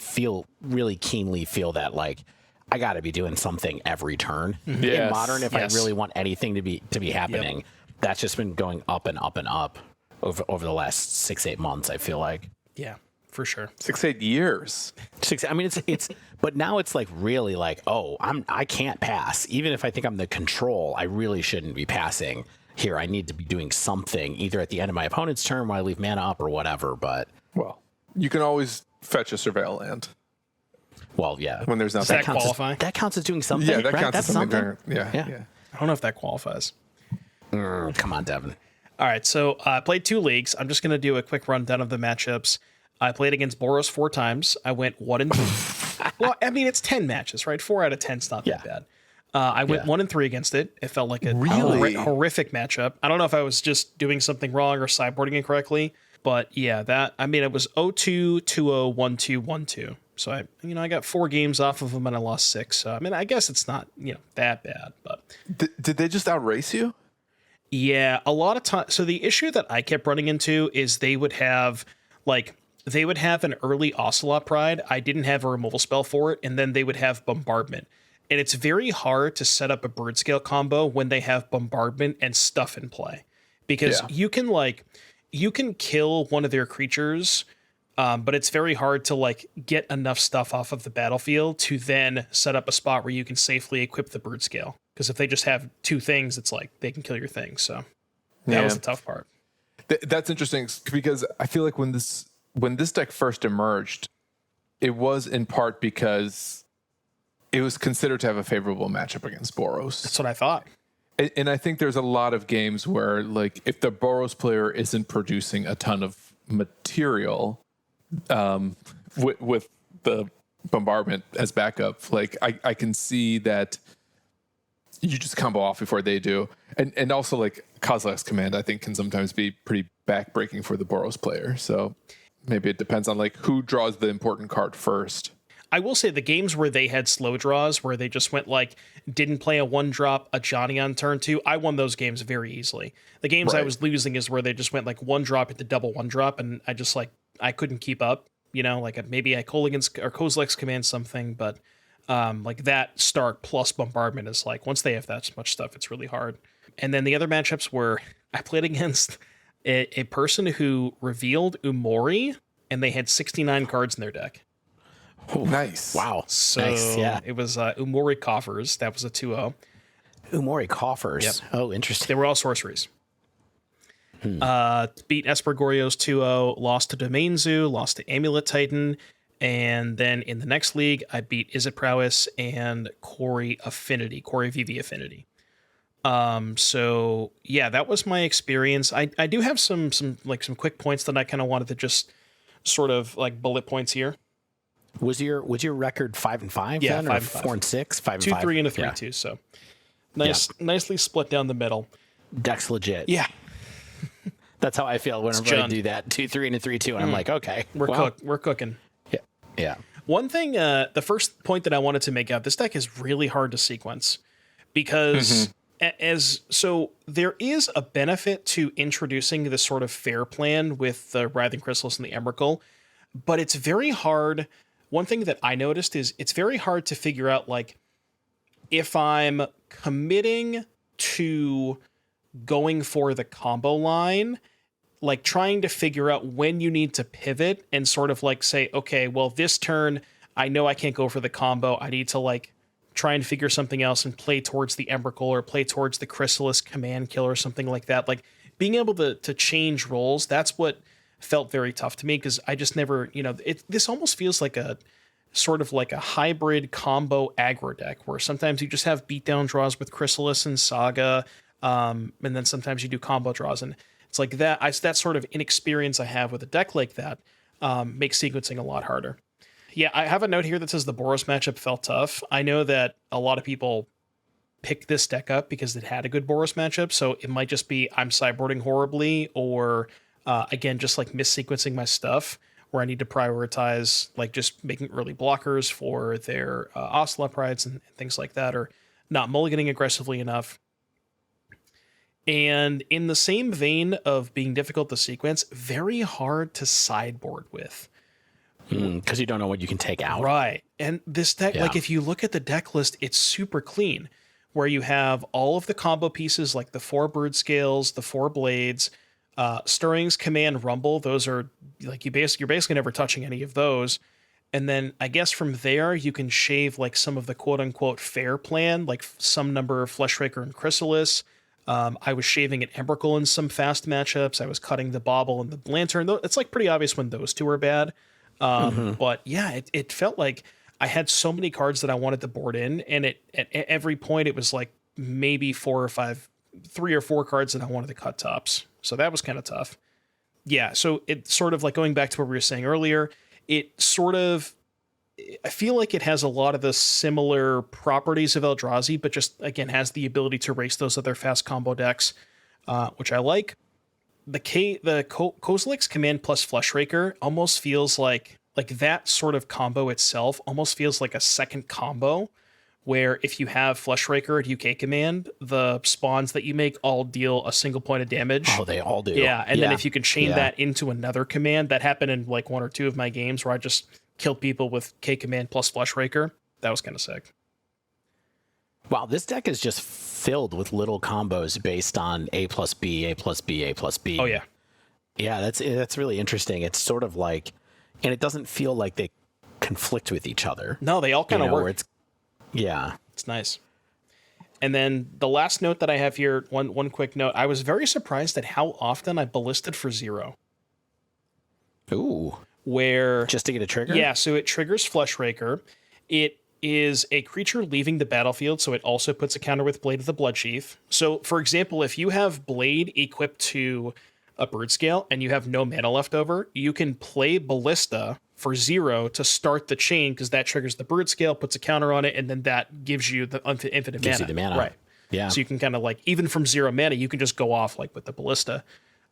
really keenly feel that like, I got to be doing something every turn in Modern if I really want anything to be happening. Yep. That's just been going up and up and up over the last 6-8 months. I feel like. Yeah, for sure. 6-8 years. I mean, it's but now it's like really like, oh, I can't pass. Even if I think I'm the control, I really shouldn't be passing here. I need to be doing something either at the end of my opponent's turn while I leave mana up or whatever. But you can always fetch a Surveil land. Well, yeah. When there's nothing. Does that qualify? That counts as doing something. Yeah, that right? counts That's as something. Yeah. I don't know if that qualifies. Come on, Devon. All right, so I played 2 leagues. I'm just going to do a quick rundown of the matchups. I played against Boros 4 times. I went 1-3. Well, I mean, it's 10 matches, right? 4 out of 10 is not that bad. I went 1-3 against it. It felt like a horrific matchup. I don't know if I was just doing something wrong or sideboarding incorrectly, But yeah, it was 0-2, 2-0, 1-2, 1-2. So I got 4 games off of them and I lost 6. So I guess it's not, that bad, but Did they just outrace you? yeah, a lot of times. So the issue that I kept running into is they would have an early Ocelot Pride. I didn't have a removal spell for it, and then they would have Bombardment. And it's very hard to set up a Broodscale combo when they have Bombardment and stuff in play, because you can kill one of their creatures, but it's very hard to get enough stuff off of the battlefield to then set up a spot where you can safely equip the Broodscale. Because if they just have 2 things, it's they can kill your thing. So that was the tough part. That's interesting, because I feel like when this deck first emerged, it was in part because it was considered to have a favorable matchup against Boros. That's what I thought. And I think there's a lot of games where, if the Boros player isn't producing a ton of material with the Bombardment as backup, I can see that you just combo off before they do. And also, Kozilek's Command, I think, can sometimes be pretty backbreaking for the Boros player. So maybe it depends on, who draws the important card first. I will say the games where they had slow draws, where they just went didn't play a 1-drop, a Johnny on turn 2, I won those games very easily. The games I was losing is where they just went 1-drop into double 1-drop, and I just I couldn't keep up. Maybe I Kozilek's Command something, but that start plus Bombardment is once they have that much stuff, it's really hard. And then the other matchups were I played against a person who revealed Umori, and they had 69 cards in their deck. Oh, nice. Wow. So nice, yeah. It was Umori Coffers. That was a 2-0. Umori Coffers. Yep. Oh, interesting. They were all sorceries. Beat Espergorios 2-0, lost to Domain Zoo, lost to Amulet Titan, and then in the next league, I beat Izzet Prowess and Corey Vivi Affinity. So yeah, that was my experience. I do have some quick points that I kind of wanted to just sort of bullet points here. Was your record 5-5? Yeah, then, 5-5. 4-6, 5-5. 2-3 and a 3-2. So nicely split down the middle. Deck's legit. Yeah. That's how I feel whenever I do that. 2-3 and a 3-2, and I'm like, okay, we're cooking. Yeah. One thing, the first point that I wanted to make out, this deck is really hard to sequence because so there is a benefit to introducing this sort of fair plan with the Writhing Chrysalis and the Emrakul, but it's very hard. One thing that I noticed is it's very hard to figure out if I'm committing to going for the combo line, trying to figure out when you need to pivot and sort of say, okay, well, this turn, I know I can't go for the combo. I need to try and figure something else and play towards the Emrakul or play towards the Chrysalis Command Kill or something like that. Being able to change roles, that's what felt very tough to me, because I just never, this almost feels like a sort of a hybrid combo aggro deck where sometimes you just have beatdown draws with Chrysalis and Saga, and then sometimes you do combo draws, and it's that sort of inexperience I have with a deck like that makes sequencing a lot harder. Yeah, I have a note here that says the Boros matchup felt tough. I know that a lot of people picked this deck up because it had a good Boros matchup, so it might just be I'm sideboarding horribly, or again, just mis-sequencing my stuff, where I need to prioritize just making early blockers for their Ocelot Prides and things like that, or not mulliganing aggressively enough. And in the same vein of being difficult to sequence, very hard to sideboard with. Because you don't know what you can take out. Right. And this deck, if you look at the deck list, it's super clean, where you have all of the combo pieces, the 4 Broodscales, the 4 Blades, Stirrings, Command, Rumble. Those are you're basically never touching any of those. And then I guess from there you can shave some of the quote unquote fair plan, some number of Fleshraker and Chrysalis. I was shaving at Emrakul in some fast matchups. I was cutting the Bauble and the Lantern. It's pretty obvious when those two are bad. But yeah, it felt like I had so many cards that I wanted to board in, and at every point it was maybe 3 or 4 cards that I wanted to cut tops. So that was kind of tough. Yeah, so it sort of going back to what we were saying earlier, it sort of, I feel like it has a lot of the similar properties of Eldrazi, but just, again, has the ability to race those other fast combo decks, which I like. Kozilek's command plus Fleshraker almost feels like that sort of combo itself almost feels like a second combo, where if you have Fleshraker at UK command, the spawns that you make all deal a single point of damage. Oh, they all do. Yeah, and then if you can chain that into another command, that happened in like 1 or 2 of my games where I just killed people with K command plus Fleshraker. That was kind of sick. Wow, this deck is just filled with little combos based on A plus B, A plus B, A plus B. Oh yeah. Yeah, that's really interesting. It's sort of like, and it doesn't feel like they conflict with each other. No, they all kind of work. It's nice. And then the last note that I have here, one quick note. I was very surprised at how often I ballisted for 0. Ooh. Where just to get a trigger? Yeah, so it triggers Fleshraker. It is a creature leaving the battlefield, so it also puts a counter with Blade of the Bloodsheath. So, for example, if you have Blade equipped to a Broodscale and you have no mana left over, you can play Ballista for 0 to start the chain, because that triggers the Broodscale, puts a counter on it, and then that gives you the infinite mana. You the mana. Right. Yeah. So you can kind of like, even from 0 mana, you can just go off like with the Ballista.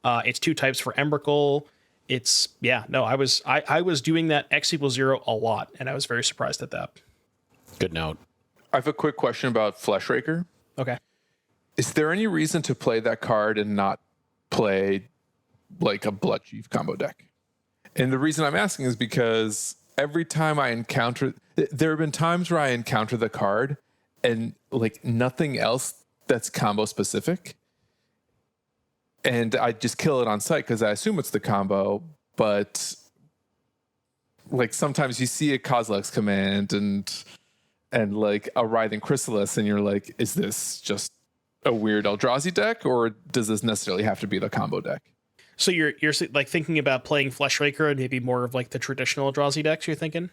It's 2 types for Emrakul. It's, I was doing that X = 0 a lot, and I was very surprised at that. Good note. I have a quick question about Fleshraker. Okay. Is there any reason to play that card and not play like a Bloodchief combo deck? And the reason I'm asking is because every time I encounter, there have been times where I encounter the card and like nothing else that's combo specific, and I just kill it on sight because I assume it's the combo. But like sometimes you see a Kozilek's command and like a Writhing Chrysalis, and you're like, is this just a weird Eldrazi deck, or does this necessarily have to be the combo deck? So you're like thinking about playing Fleshraker and maybe more of like the traditional Eldrazi decks, you're thinking?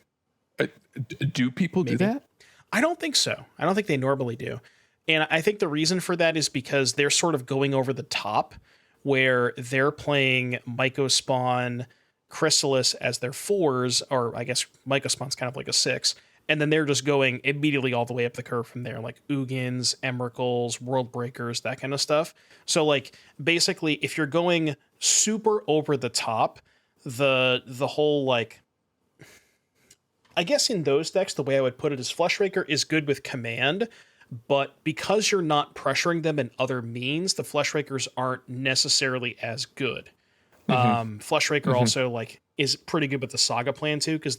Do people do that? I don't think so. I don't think they normally do. And I think the reason for that is because they're sort of going over the top, where they're playing Mycospawn, Chrysalis as their 4s, or I guess Mycospawn's kind of like a 6. And then they're just going immediately all the way up the curve from there, like Ugins, Emrakuls, World Breakers, that kind of stuff. So like basically, if you're going super over the top, the whole like, I guess in those decks, the way I would put it is Fleshraker is good with command, but because you're not pressuring them in other means, the Fleshrakers aren't necessarily as good. Fleshraker also like is pretty good with the Saga plan too, because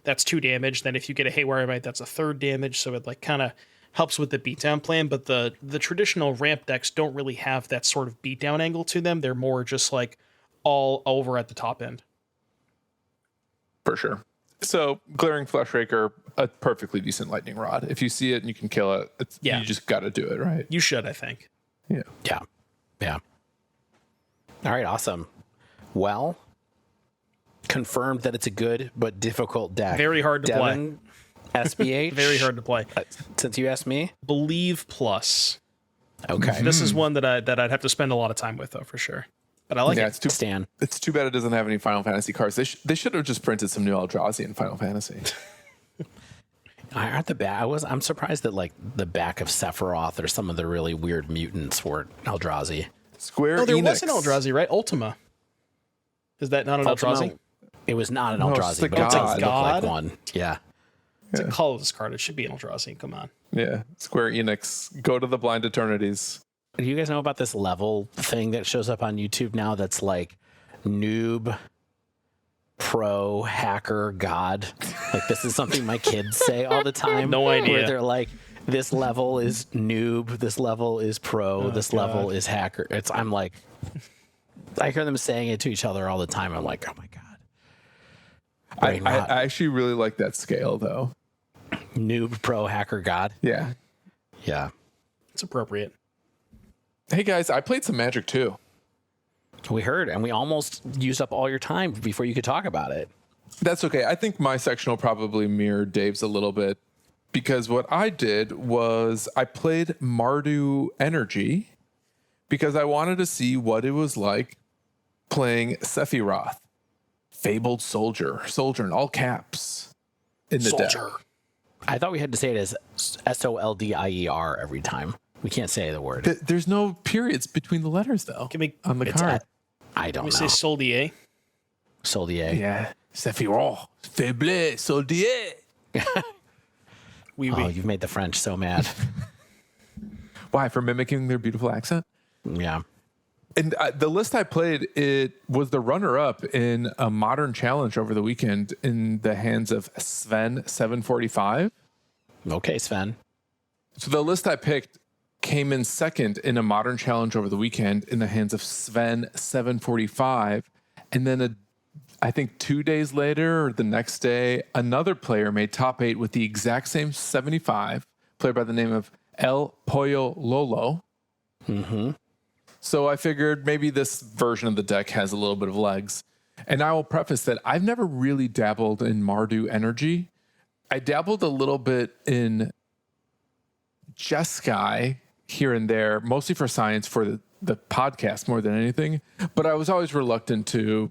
that's 2 damage. Then if you get a Haywire Mite, that's a 3rd damage. So it like kind of helps with the beatdown plan. But the traditional ramp decks don't really have that sort of beatdown angle to them. They're more just like all over at the top end. For sure. So Glaring Fleshraker, a perfectly decent lightning rod. If you see it and you can kill it, you just got to do it, right? You should, I think. Yeah. All right, awesome. Well, confirmed that it's a good but difficult deck. Very hard to Devon, play. SBH. Very hard to play. Since you asked me, Believe plus. Okay. This is one that I'd have to spend a lot of time with, though, for sure. But I like it. It's too bad it doesn't have any Final Fantasy cards. They should have just printed some new Eldrazi in Final Fantasy. Aren't the back? I'm surprised that like the back of Sephiroth or some of the really weird mutants were Eldrazi. Square Enix. There was an Eldrazi, right? Ultima. Is that not an Eldrazi? It was not an Eldrazi, but it does look like one. Yeah. It's a colorless card. It should be an Eldrazi. Come on. Yeah. Square Enix. Go to the Blind Eternities. Do you guys know about this level thing that shows up on YouTube now that's like noob, pro, hacker, god? Like this is something my kids say all the time. No idea. Where they're like, this level is noob, this level is pro, this level is hacker. I'm like, I hear them saying it to each other all the time. I'm like, oh my God. I actually really like that scale though. Noob, pro, hacker, god. Yeah. Yeah. It's appropriate. Hey guys, I played some Magic too. We heard, and we almost used up all your time before you could talk about it. That's okay. I think my section will probably mirror Dave's a little bit, because what I did was I played Mardu Energy because I wanted to see what it was like playing Sephiroth, Fabled Soldier in all caps in the deck. I thought we had to say it as SOLDIER every time. We can't say the word. There's no periods between the letters, though, on the card. I don't know. Say Soldier. Soldier. Yeah. Sephiroth. Fabled SOLDIER. Oui, Oh, oui. you've made the French so mad. Why? For mimicking their beautiful accent? Yeah. And the list I played, it was the runner-up in a modern challenge over the weekend in the hands of Sven 745. Okay, Sven. So the list I picked came in second in a modern challenge over the weekend in the hands of Sven 745. And then I think 2 days later or the next day, another player made top 8 with the exact same 75, player by the name of El Pollo Lolo. Mm-hmm. So I figured maybe this version of the deck has a little bit of legs. And I will preface that I've never really dabbled in Mardu Energy. I dabbled a little bit in Jeskai here and there, mostly for science, for the podcast more than anything. But I was always reluctant to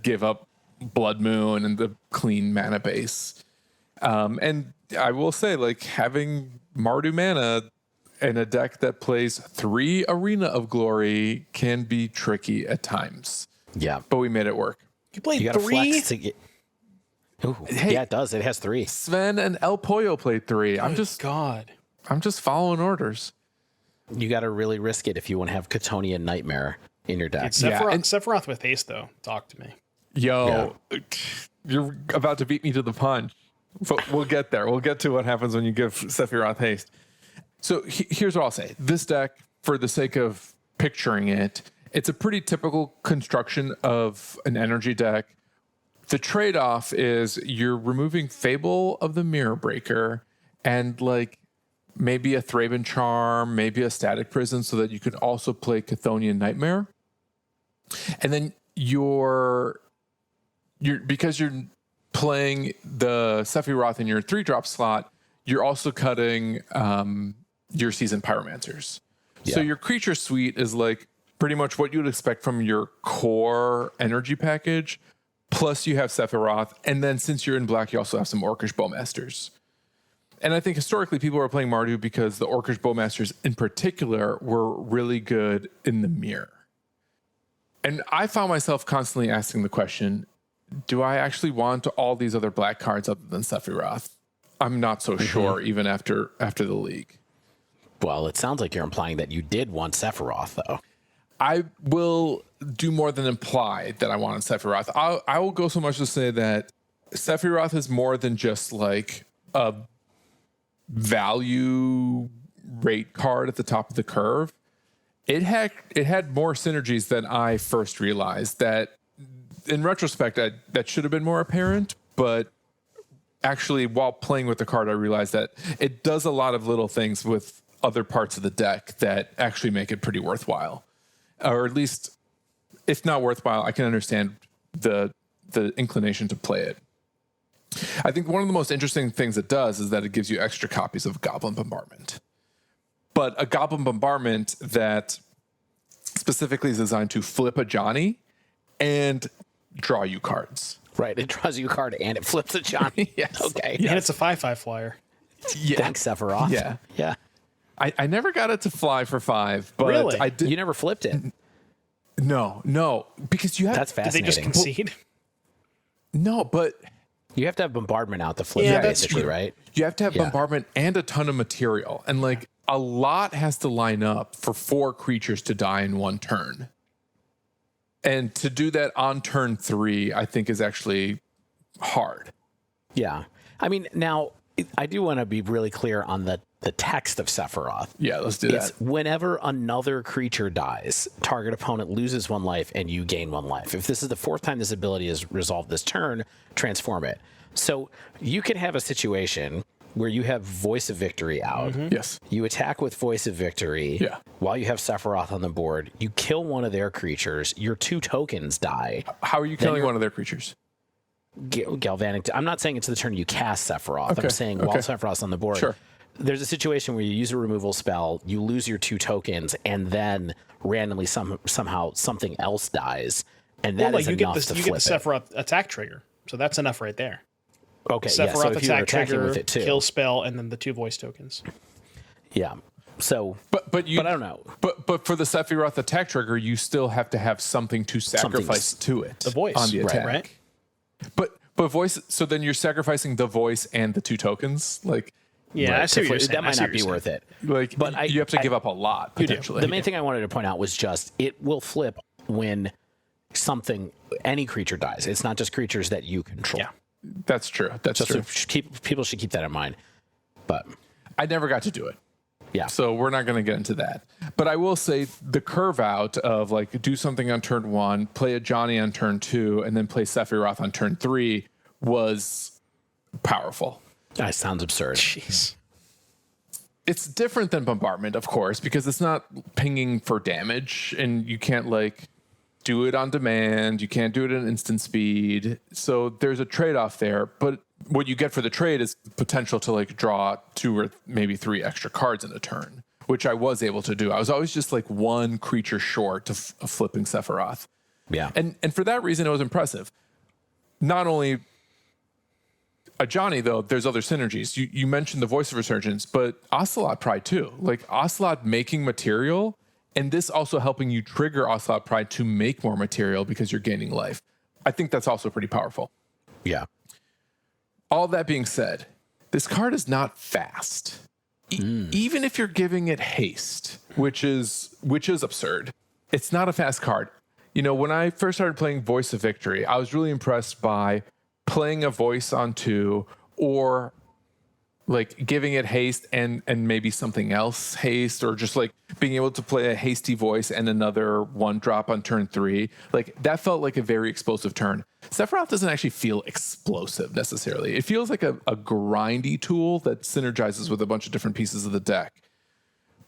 give up Blood Moon and the clean mana base. And I will say, like, having Mardu mana in a deck that plays 3 Arena of Glory can be tricky at times. Yeah. But we made it work. You played You got to 3? flex to get. Ooh, Hey. yeah, it does. It has 3. Sven and El Pollo played 3. I'm God. just following orders. You got to really risk it if you want to have Catonian Nightmare in your deck. It's Yeah, Sephiroth, and- Sephiroth with haste, though. Talk to me. Yo, you're about to beat me to the punch. But we'll get there. We'll get to what happens when you give Sephiroth haste. So here's what I'll say. This deck, for the sake of picturing it, it's a pretty typical construction of an energy deck. The trade-off is you're removing Fable of the Mirror Breaker and like maybe a Thraben Charm, maybe a Static Prison so that you can also play Chthonian Nightmare. And then you're because you're playing the Sephiroth in your 3-drop slot, you're also cutting your Seasoned Pyromancers. So your creature suite is like pretty much what you would expect from your core energy package. Plus you have Sephiroth. And then since you're in black, you also have some Orcish Bowmasters. And I think historically people were playing Mardu because the Orcish Bowmasters in particular were really good in the mirror. And I found myself constantly asking the question, do I actually want all these other black cards other than Sephiroth? I'm not so sure, even after the league. Well, it sounds like you're implying that you did want Sephiroth, though. I will do more than imply that I wanted Sephiroth. I will go so much to say that Sephiroth is more than just like a value rate card at the top of the curve. It had more synergies than I first realized. That in retrospect, that should have been more apparent. But actually, while playing with the card, I realized that it does a lot of little things with other parts of the deck that actually make it pretty worthwhile. Or at least, if not worthwhile, I can understand the inclination to play it. I think one of the most interesting things it does is that it gives you extra copies of Goblin Bombardment. But a Goblin Bombardment that specifically is designed to flip a Johnny and draw you cards. Right. It draws you a card and it flips a Johnny. Yes. Okay. And it's a 5/5 flyer. Yeah. Thanks, Sephiroth. Yeah. Yeah. I never got it to fly for 5, but Really? I did. You never flipped it. No, because you have That's Did they fascinating. just concede? no, but You have to have bombardment out to flip Yeah, it, that's basically, true. right? you have to have Yeah. bombardment and a ton of material, and like a lot has to line up for 4 creatures to die in one turn. And to do that on turn 3, I think is actually hard. Yeah. I mean, now, I do want to be really clear on the text of Sephiroth. Yeah, let's do It's that. whenever another creature dies, target opponent loses 1 life and you gain 1 life. If this is the 4th time this ability is resolved this turn, transform it. So you can have a situation where you have Voice of Victory out. Yes. You attack with Voice of Victory. Yeah. While you have Sephiroth on the board, you kill one of their creatures. Your 2 tokens die. How are you killing one of their creatures? Galvanic. I'm not saying it's the turn you cast Sephiroth. Okay, I'm saying while okay. Sephiroth's on the board. Sure. There's a situation where you use a removal spell, you lose your 2 tokens, and then randomly somehow something else dies, and that Well, is you get enough this. to You get flip the it. Sephiroth attack trigger, so that's enough right there. Okay, yeah. Sephiroth So if you're attack attacking trigger, with it too, kill spell, and then the 2 voice tokens. yeah. So, but I don't know. But for the Sephiroth attack trigger, you still have to have something to sacrifice to it. The voice on the attack. right? But voice. So then you're sacrificing the voice and the 2 tokens. Like, Yeah, Right. I see what you're saying. That might not be worth it. Like, but you have to give up a lot potentially. The main thing I wanted to point out was just it will flip when any creature dies. It's not just creatures that you control. Yeah, That's true. That's true. People should keep that in mind. But I never got to do it. yeah. So we're not going to get into that. But I will say the curve out of like do something on turn 1, play a Johnny on turn 2, and then play Sephiroth on turn 3 was powerful. That sounds absurd. jeez. It's different than Bombardment, of course, because it's not pinging for damage and you can't like do it on demand. You can't do it at instant speed. So there's a trade-off there. But what you get for the trade is potential to like draw 2 or maybe 3 extra cards in a turn, which I was able to do. I was always just like 1 creature short of flipping Sephiroth. Yeah. And for that reason, it was impressive. Not only a Johnny, though, there's other synergies. You mentioned the Voice of Resurgence, but Ocelot Pride too. Like Ocelot making material, and this also helping you trigger Ocelot Pride to make more material because you're gaining life. I think that's also pretty powerful. Yeah. All that being said, this card is not fast. Even if you're giving it haste, which is absurd. It's not a fast card. You know, when I first started playing Voice of Victory, I was really impressed by playing a voice on 2 or like giving it haste and maybe something else haste, or just like being able to play a hasty voice and another 1 drop on turn 3. Like that felt like a very explosive turn. Sephiroth doesn't actually feel explosive necessarily. It feels like a grindy tool that synergizes with a bunch of different pieces of the deck.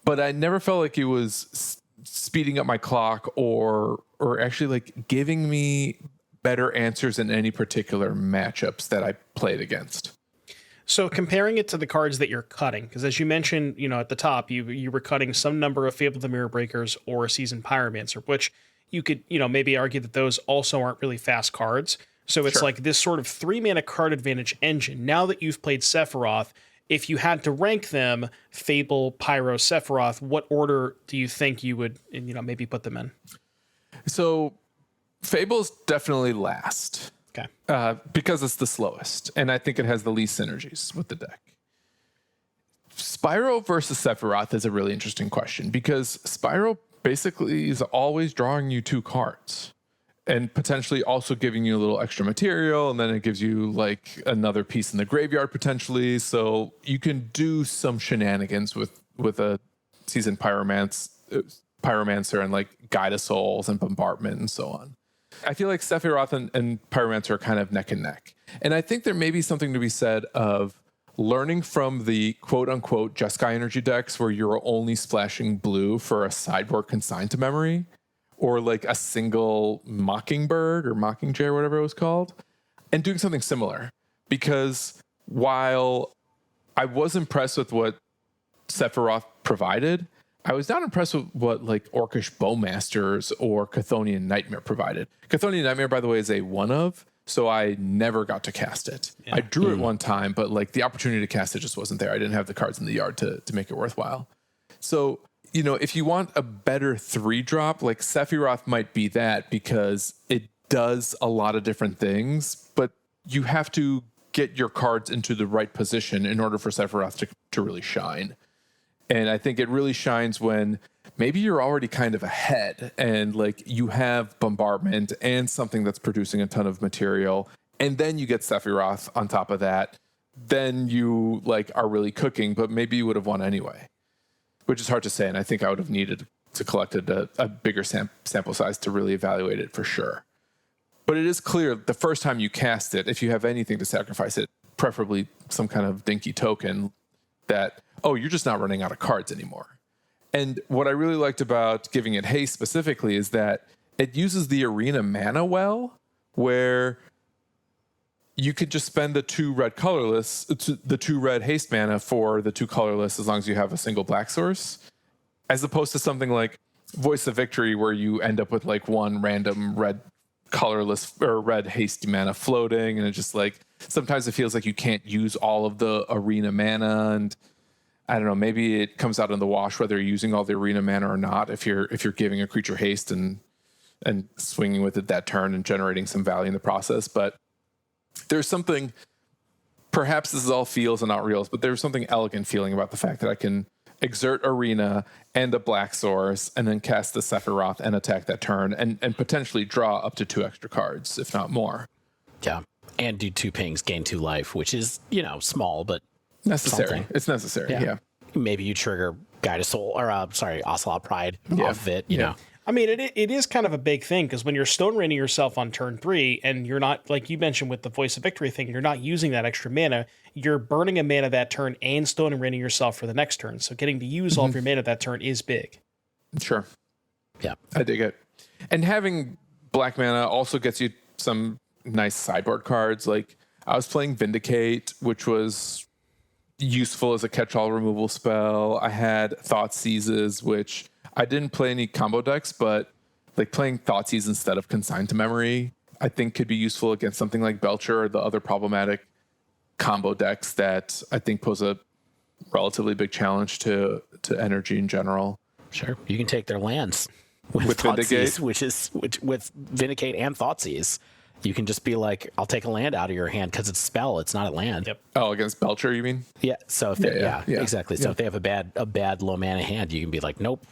But I never felt like it was speeding up my clock or actually like giving me better answers in any particular matchups that I played against. So comparing it to the cards that you're cutting, because as you mentioned, you know, at the top, you were cutting some number of Fabled the Mirror Breakers or Seasoned Pyromancer, which you could, you know, maybe argue that those also aren't really fast cards. So it's like this sort of 3-mana card advantage engine. Now that you've played Sephiroth, if you had to rank them, Fable, Pyro, Sephiroth, what order do you think you would, you know, maybe put them in? So Fable's definitely last. Okay. Because it's the slowest, and I think it has the least synergies with the deck. Spyro versus Sephiroth is a really interesting question because Spyro basically is always drawing you 2 cards and potentially also giving you a little extra material, and then it gives you like another piece in the graveyard potentially. So you can do some shenanigans with a Seasoned Pyromancer and like Guide of Souls and Bombardment and so on. I feel like Sephiroth and Pyromancer are kind of neck and neck. And I think there may be something to be said of learning from the quote-unquote Jeskai Energy decks where you're only splashing blue for a sideboard consigned to memory, or like a single Mockingbird or Mockingjay or whatever it was called, and doing something similar. Because while I was impressed with what Sephiroth provided, I was not impressed with what like Orcish Bowmasters or Chthonian Nightmare provided. Chthonian Nightmare, by the way, is a 1-of, so I never got to cast it. Yeah. I drew it one time, but like the opportunity to cast it just wasn't there. I didn't have the cards in the yard to make it worthwhile. So, you know, if you want a better 3-drop, like Sephiroth might be that because it does a lot of different things, but you have to get your cards into the right position in order for Sephiroth to really shine. And I think it really shines when maybe you're already kind of ahead and like you have Bombardment and something that's producing a ton of material, and then you get Sephiroth on top of that. Then you like are really cooking, but maybe you would have won anyway, which is hard to say. And I think I would have needed to collect a bigger sample size to really evaluate it for sure. But it is clear the first time you cast it, if you have anything to sacrifice it, preferably some kind of dinky token, that, oh, you're just not running out of cards anymore. And what I really liked about giving it haste specifically is that it uses the arena mana well, where you could just spend the 2 red colorless, the 2 red haste mana for the 2 colorless as long as you have a single black source, as opposed to something like Voice of Victory where you end up with like 1 random red colorless or red haste mana floating, and it just like sometimes it feels like you can't use all of the arena mana. And I don't know, maybe it comes out in the wash whether you're using all the arena mana or not. If you're giving a creature haste and swinging with it that turn and generating some value in the process. But there's something, perhaps this is all feels and not reals, but there's something elegant feeling about the fact that I can exert arena and a black source and then cast the Sephiroth and attack that turn and potentially draw up to 2 extra cards, if not more. Yeah. And do 2 pings, gain 2 life, which is, small, but necessary. Something. It's necessary. Yeah. Maybe you trigger Guide of Soul or Ocelot Pride off of it, you know. I mean, it is kind of a big thing because when you're stone raining yourself on turn 3 and you're not, like you mentioned with the Voice of Victory thing, you're not using that extra mana, you're burning a mana that turn and stone raining yourself for the next turn. So getting to use all of your mana that turn is big. Sure. Yeah. I dig it. And having black mana also gets you some nice sideboard cards. Like I was playing Vindicate, which was useful as a catch-all removal spell. I had Thoughtseizes, which I didn't play any combo decks, but like playing Thoughtseize instead of Consigned to Memory, I think could be useful against something like Belcher or the other problematic combo decks that I think pose a relatively big challenge to energy in general. Sure. You can take their lands with Vindicate, which with Vindicate and Thoughtseize. You can just be like, I'll take a land out of your hand because it's a spell. It's not a land. Yep. Oh, against Belcher, you mean? Yeah. So if exactly. So if they have a bad low mana hand, you can be like, nope.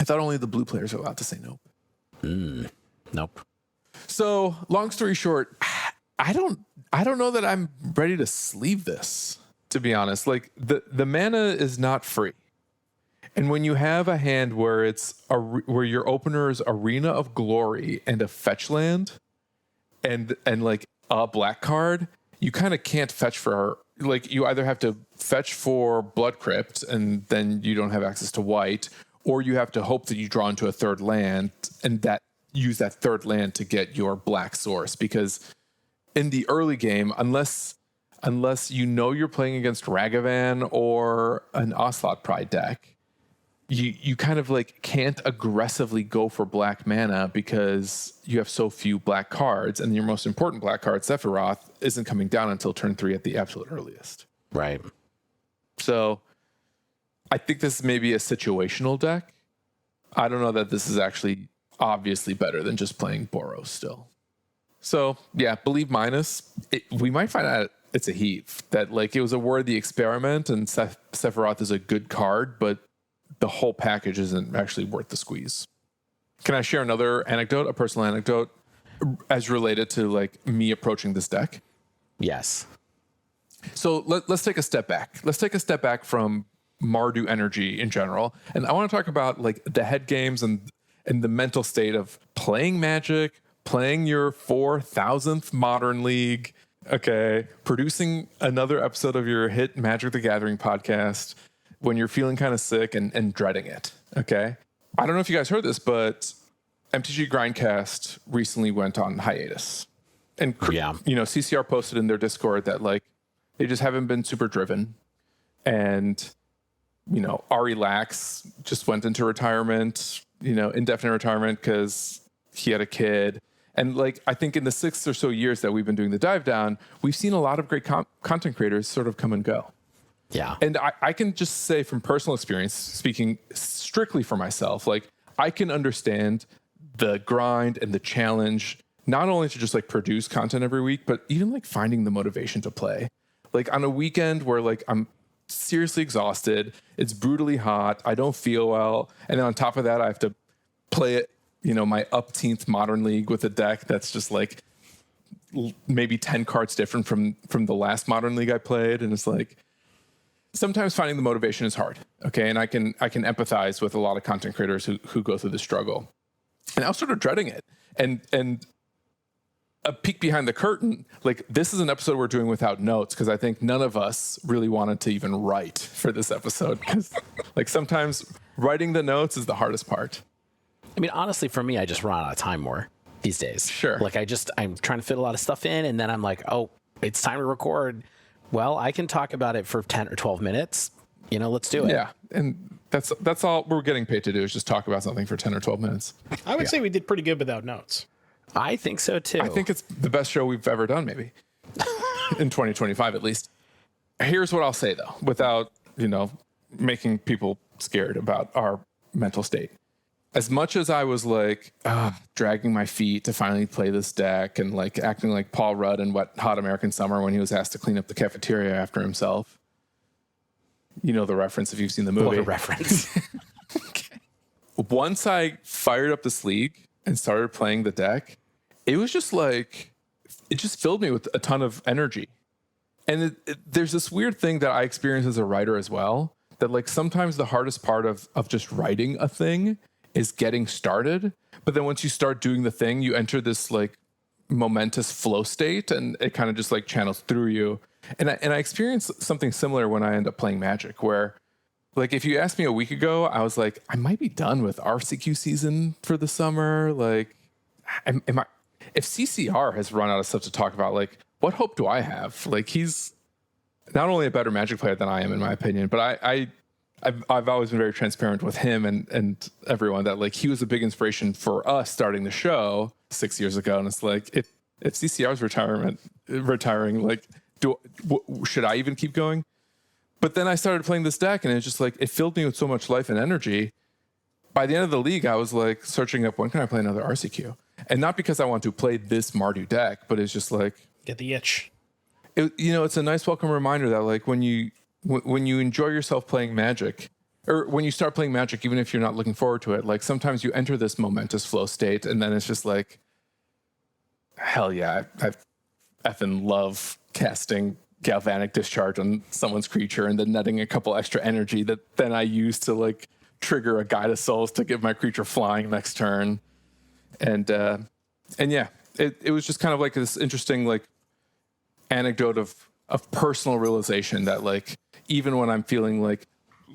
I thought only the blue players are allowed to say nope. Nope. So long story short, I don't know that I'm ready to sleeve this, to be honest. Like the mana is not free. And when you have a hand where where your opener is Arena of Glory and a fetch land and like a black card, you kind of can't fetch for, like, you either have to fetch for Blood Crypt and then you don't have access to white, or you have to hope that you draw into a third land and use that third land to get your black source. Because in the early game, unless you're playing against Ragavan or an Ocelot Pride deck, you kind of like can't aggressively go for black mana because you have so few black cards, and your most important black card, Sephiroth, isn't coming down until turn 3 at the absolute earliest. Right. So I think this may be a situational deck. I don't know that this is actually obviously better than just playing Boros still. So yeah, believe minus. We might find out it's a heave, that like it was a worthy experiment and Sephiroth is a good card, but the whole package isn't actually worth the squeeze. Can I share another anecdote, a personal anecdote, as related to like me approaching this deck? Yes. So let's take a step back. Let's take a step back from Mardu Energy in general. And I want to talk about like the head games and the mental state of playing Magic, playing your 4,000th Modern League, okay, producing another episode of your hit Magic the Gathering podcast, when you're feeling kind of sick and dreading it, okay? I don't know if you guys heard this, but MTG Grindcast recently went on hiatus. And, CCR posted in their Discord that, like, they just haven't been super driven. And, Ari Lax just went into retirement, indefinite retirement because he had a kid. And, like, I think in the 6 or so years that we've been doing the Dive Down, we've seen a lot of great content creators sort of come and go. Yeah. And I can just say from personal experience, speaking strictly for myself, like I can understand the grind and the challenge, not only to just like produce content every week, but even like finding the motivation to play. Like on a weekend where like I'm seriously exhausted, it's brutally hot, I don't feel well. And then on top of that, I have to play it, my upteenth Modern League with a deck that's just like maybe 10 cards different from the last Modern League I played. And it's like, sometimes finding the motivation is hard, okay? And I can empathize with a lot of content creators who go through the struggle. And I was sort of dreading it. And a peek behind the curtain, like this is an episode we're doing without notes because I think none of us really wanted to even write for this episode because like sometimes writing the notes is the hardest part. I mean, honestly, for me, I just run out of time more these days. Sure. Like I'm trying to fit a lot of stuff in and then I'm like, oh, it's time to record. Well, I can talk about it for 10 or 12 minutes. Let's do it. Yeah. And that's all we're getting paid to do is just talk about something for 10 or 12 minutes. I would say we did pretty good without notes. I think so too. I think it's the best show we've ever done, maybe. In 2025, at least. Here's what I'll say though, without, making people scared about our mental state. As much as I was like dragging my feet to finally play this deck and like acting like Paul Rudd in Wet Hot American Summer when he was asked to clean up the cafeteria after himself. You know the reference if you've seen the movie. What a reference. Okay. Once I fired up this league and started playing the deck, it was just like, it just filled me with a ton of energy. And there's this weird thing that I experience as a writer as well, that like sometimes the hardest part of just writing a thing is getting started. But then once you start doing the thing, you enter this like momentous flow state and it kind of just like channels through you. And I experienced something similar when I end up playing Magic, where like if you asked me a week ago, I was like, I might be done with RCQ season for the summer. Like, if CCR has run out of stuff to talk about, like what hope do I have? Like he's not only a better Magic player than I am, in my opinion, but I've always been very transparent with him and everyone that like he was a big inspiration for us starting the show 6 years ago. And it's like, if CCR's retiring, like, should I even keep going? But then I started playing this deck and it's just like, it filled me with so much life and energy. By the end of the league, I was like searching up, when can I play another RCQ? And not because I want to play this Mardu deck, but it's just like, Get the itch. It's a nice welcome reminder that like when you enjoy yourself playing Magic, or when you start playing Magic, even if you're not looking forward to it, like sometimes you enter this momentous flow state and then it's just like, hell yeah, I effing love casting Galvanic Discharge on someone's creature and then netting a couple extra energy that then I use to like trigger a Guide of Souls to give my creature flying next turn. And yeah, it was just kind of like this interesting like anecdote of personal realization that like even when I'm feeling like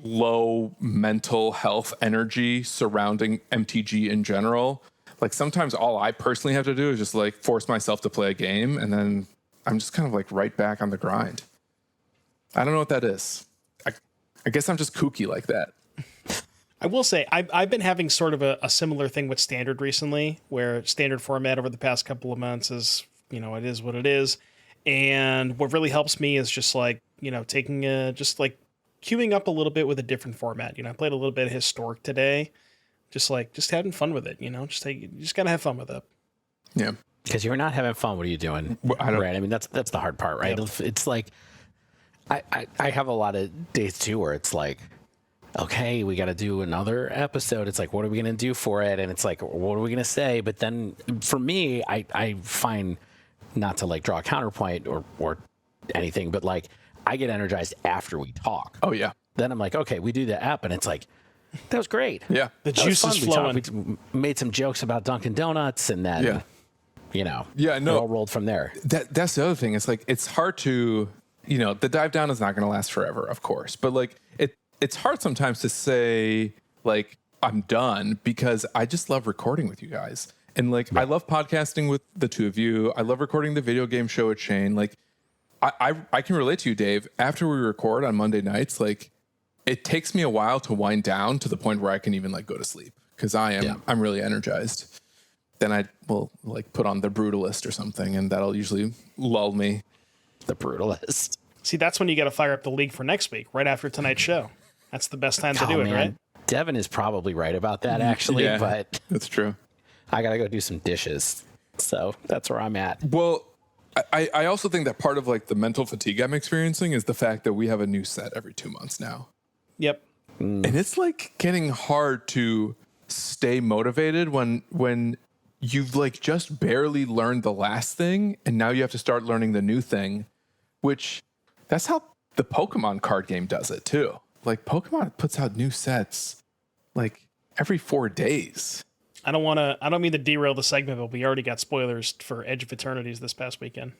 low mental health energy surrounding MTG in general, like sometimes all I personally have to do is just like force myself to play a game and then I'm just kind of like right back on the grind. I don't know what that is. I guess I'm just kooky like that. I will say, I've been having sort of a similar thing with Standard recently, where Standard format over the past couple of months is, it is what it is. And what really helps me is just like, taking just like queuing up a little bit with a different format. I played a little bit of Historic today, just having fun with it, you just gotta have fun with it. Yeah. Because you're not having fun. What are you doing? Right. I mean, that's the hard part, right? Yep. It's like, I have a lot of days too where it's like, okay, we got to do another episode. It's like, what are we going to do for it? And it's like, what are we going to say? But then for me, I find, not to like draw a counterpoint or anything, but like I get energized after we talk. Oh yeah. Then I'm like, okay, we do the app and it's like, that was great. Yeah. The juice is flowing. We made some jokes about Dunkin' Donuts and then, yeah, it all rolled from there. That's the other thing. It's like, it's hard to, the dive down is not going to last forever, of course, but like it's hard sometimes to say like I'm done because I just love recording with you guys. And like, I love podcasting with the two of you. I love recording the video game show with Shane. Like I can relate to you, Dave. After we record on Monday nights, like it takes me a while to wind down to the point where I can even like go to sleep because I'm really energized. Then I will like put on The Brutalist or something and that'll usually lull me. The Brutalist. See, that's when you got to fire up the league for next week, right after tonight's show. That's the best time to do it, right? Devon is probably right about that, actually, but that's true. I got to go do some dishes. So that's where I'm at. Well, I also think that part of like the mental fatigue I'm experiencing is the fact that we have a new set every 2 months now. Yep. And it's like getting hard to stay motivated when you've like just barely learned the last thing and now you have to start learning the new thing, which that's how the Pokemon card game does it too. Like Pokemon puts out new sets like every 4 days. I don't mean to derail the segment, but we already got spoilers for Edge of Eternities this past weekend.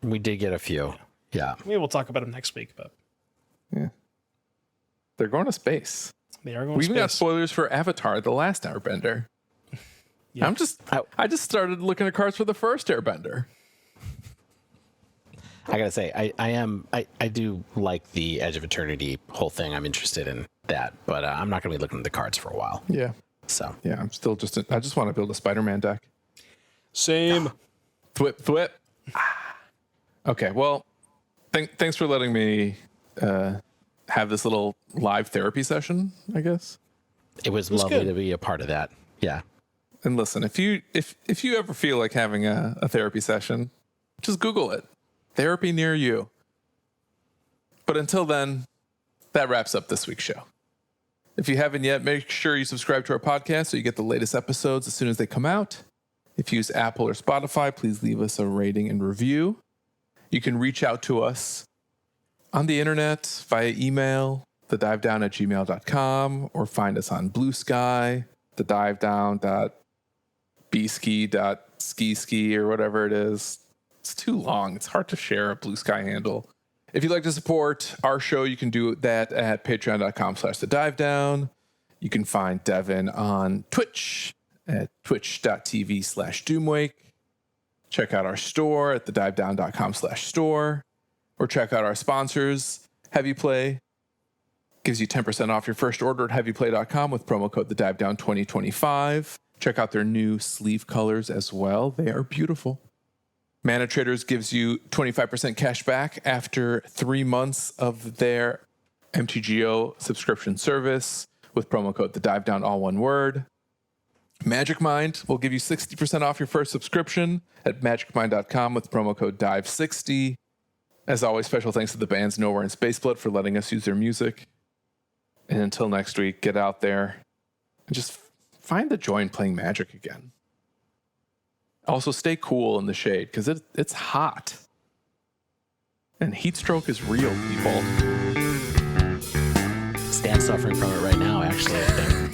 We did get a few. Yeah. Maybe we'll talk about them next week, but yeah. They're going to space. They are going to space. We even got spoilers for Avatar, the last Airbender. Yeah. I just started looking at cards for the first Airbender. I gotta say, I do like the Edge of Eternity whole thing. I'm interested in that, but I'm not gonna be looking at the cards for a while. Yeah. So yeah, I'm still I just want to build a Spider-Man deck. Same. Thwip. Okay, well, thanks for letting me have this little live therapy session, I guess. It was lovely to be a part of that. Yeah. And listen, if you ever feel like having a therapy session, just Google it. Therapy near you. But until then, that wraps up this week's show. If you haven't yet, make sure you subscribe to our podcast so you get the latest episodes as soon as they come out. If you use Apple or Spotify, please leave us a rating and review. You can reach out to us on the internet via email, thedivedown@gmail.com, or find us on Blue Sky, thedivedown.bski.ski or whatever it is. It's too long. It's hard to share a Blue Sky handle. If you'd like to support our show, you can do that at patreon.com/thedivedown. You can find Devon on Twitch at twitch.tv/doomwake. Check out our store at thedivedown.com/store, or check out our sponsors. Heavy Play gives you 10% off your first order at heavyplay.com with promo code thedivedown2025. Check out their new sleeve colors as well. They are beautiful. Mana Traders gives you 25% cash back after 3 months of their MTGO subscription service with promo code thedivedown, all one word. Magic Mind will give you 60% off your first subscription at magicmind.com with promo code DIVE60. As always, special thanks to the bands Nowhere and Spaceblood for letting us use their music. And until next week, get out there and just find the joy in playing Magic again. Also, stay cool in the shade because it's hot. And heat stroke is real, people. Stan's suffering from it right now, actually, I think.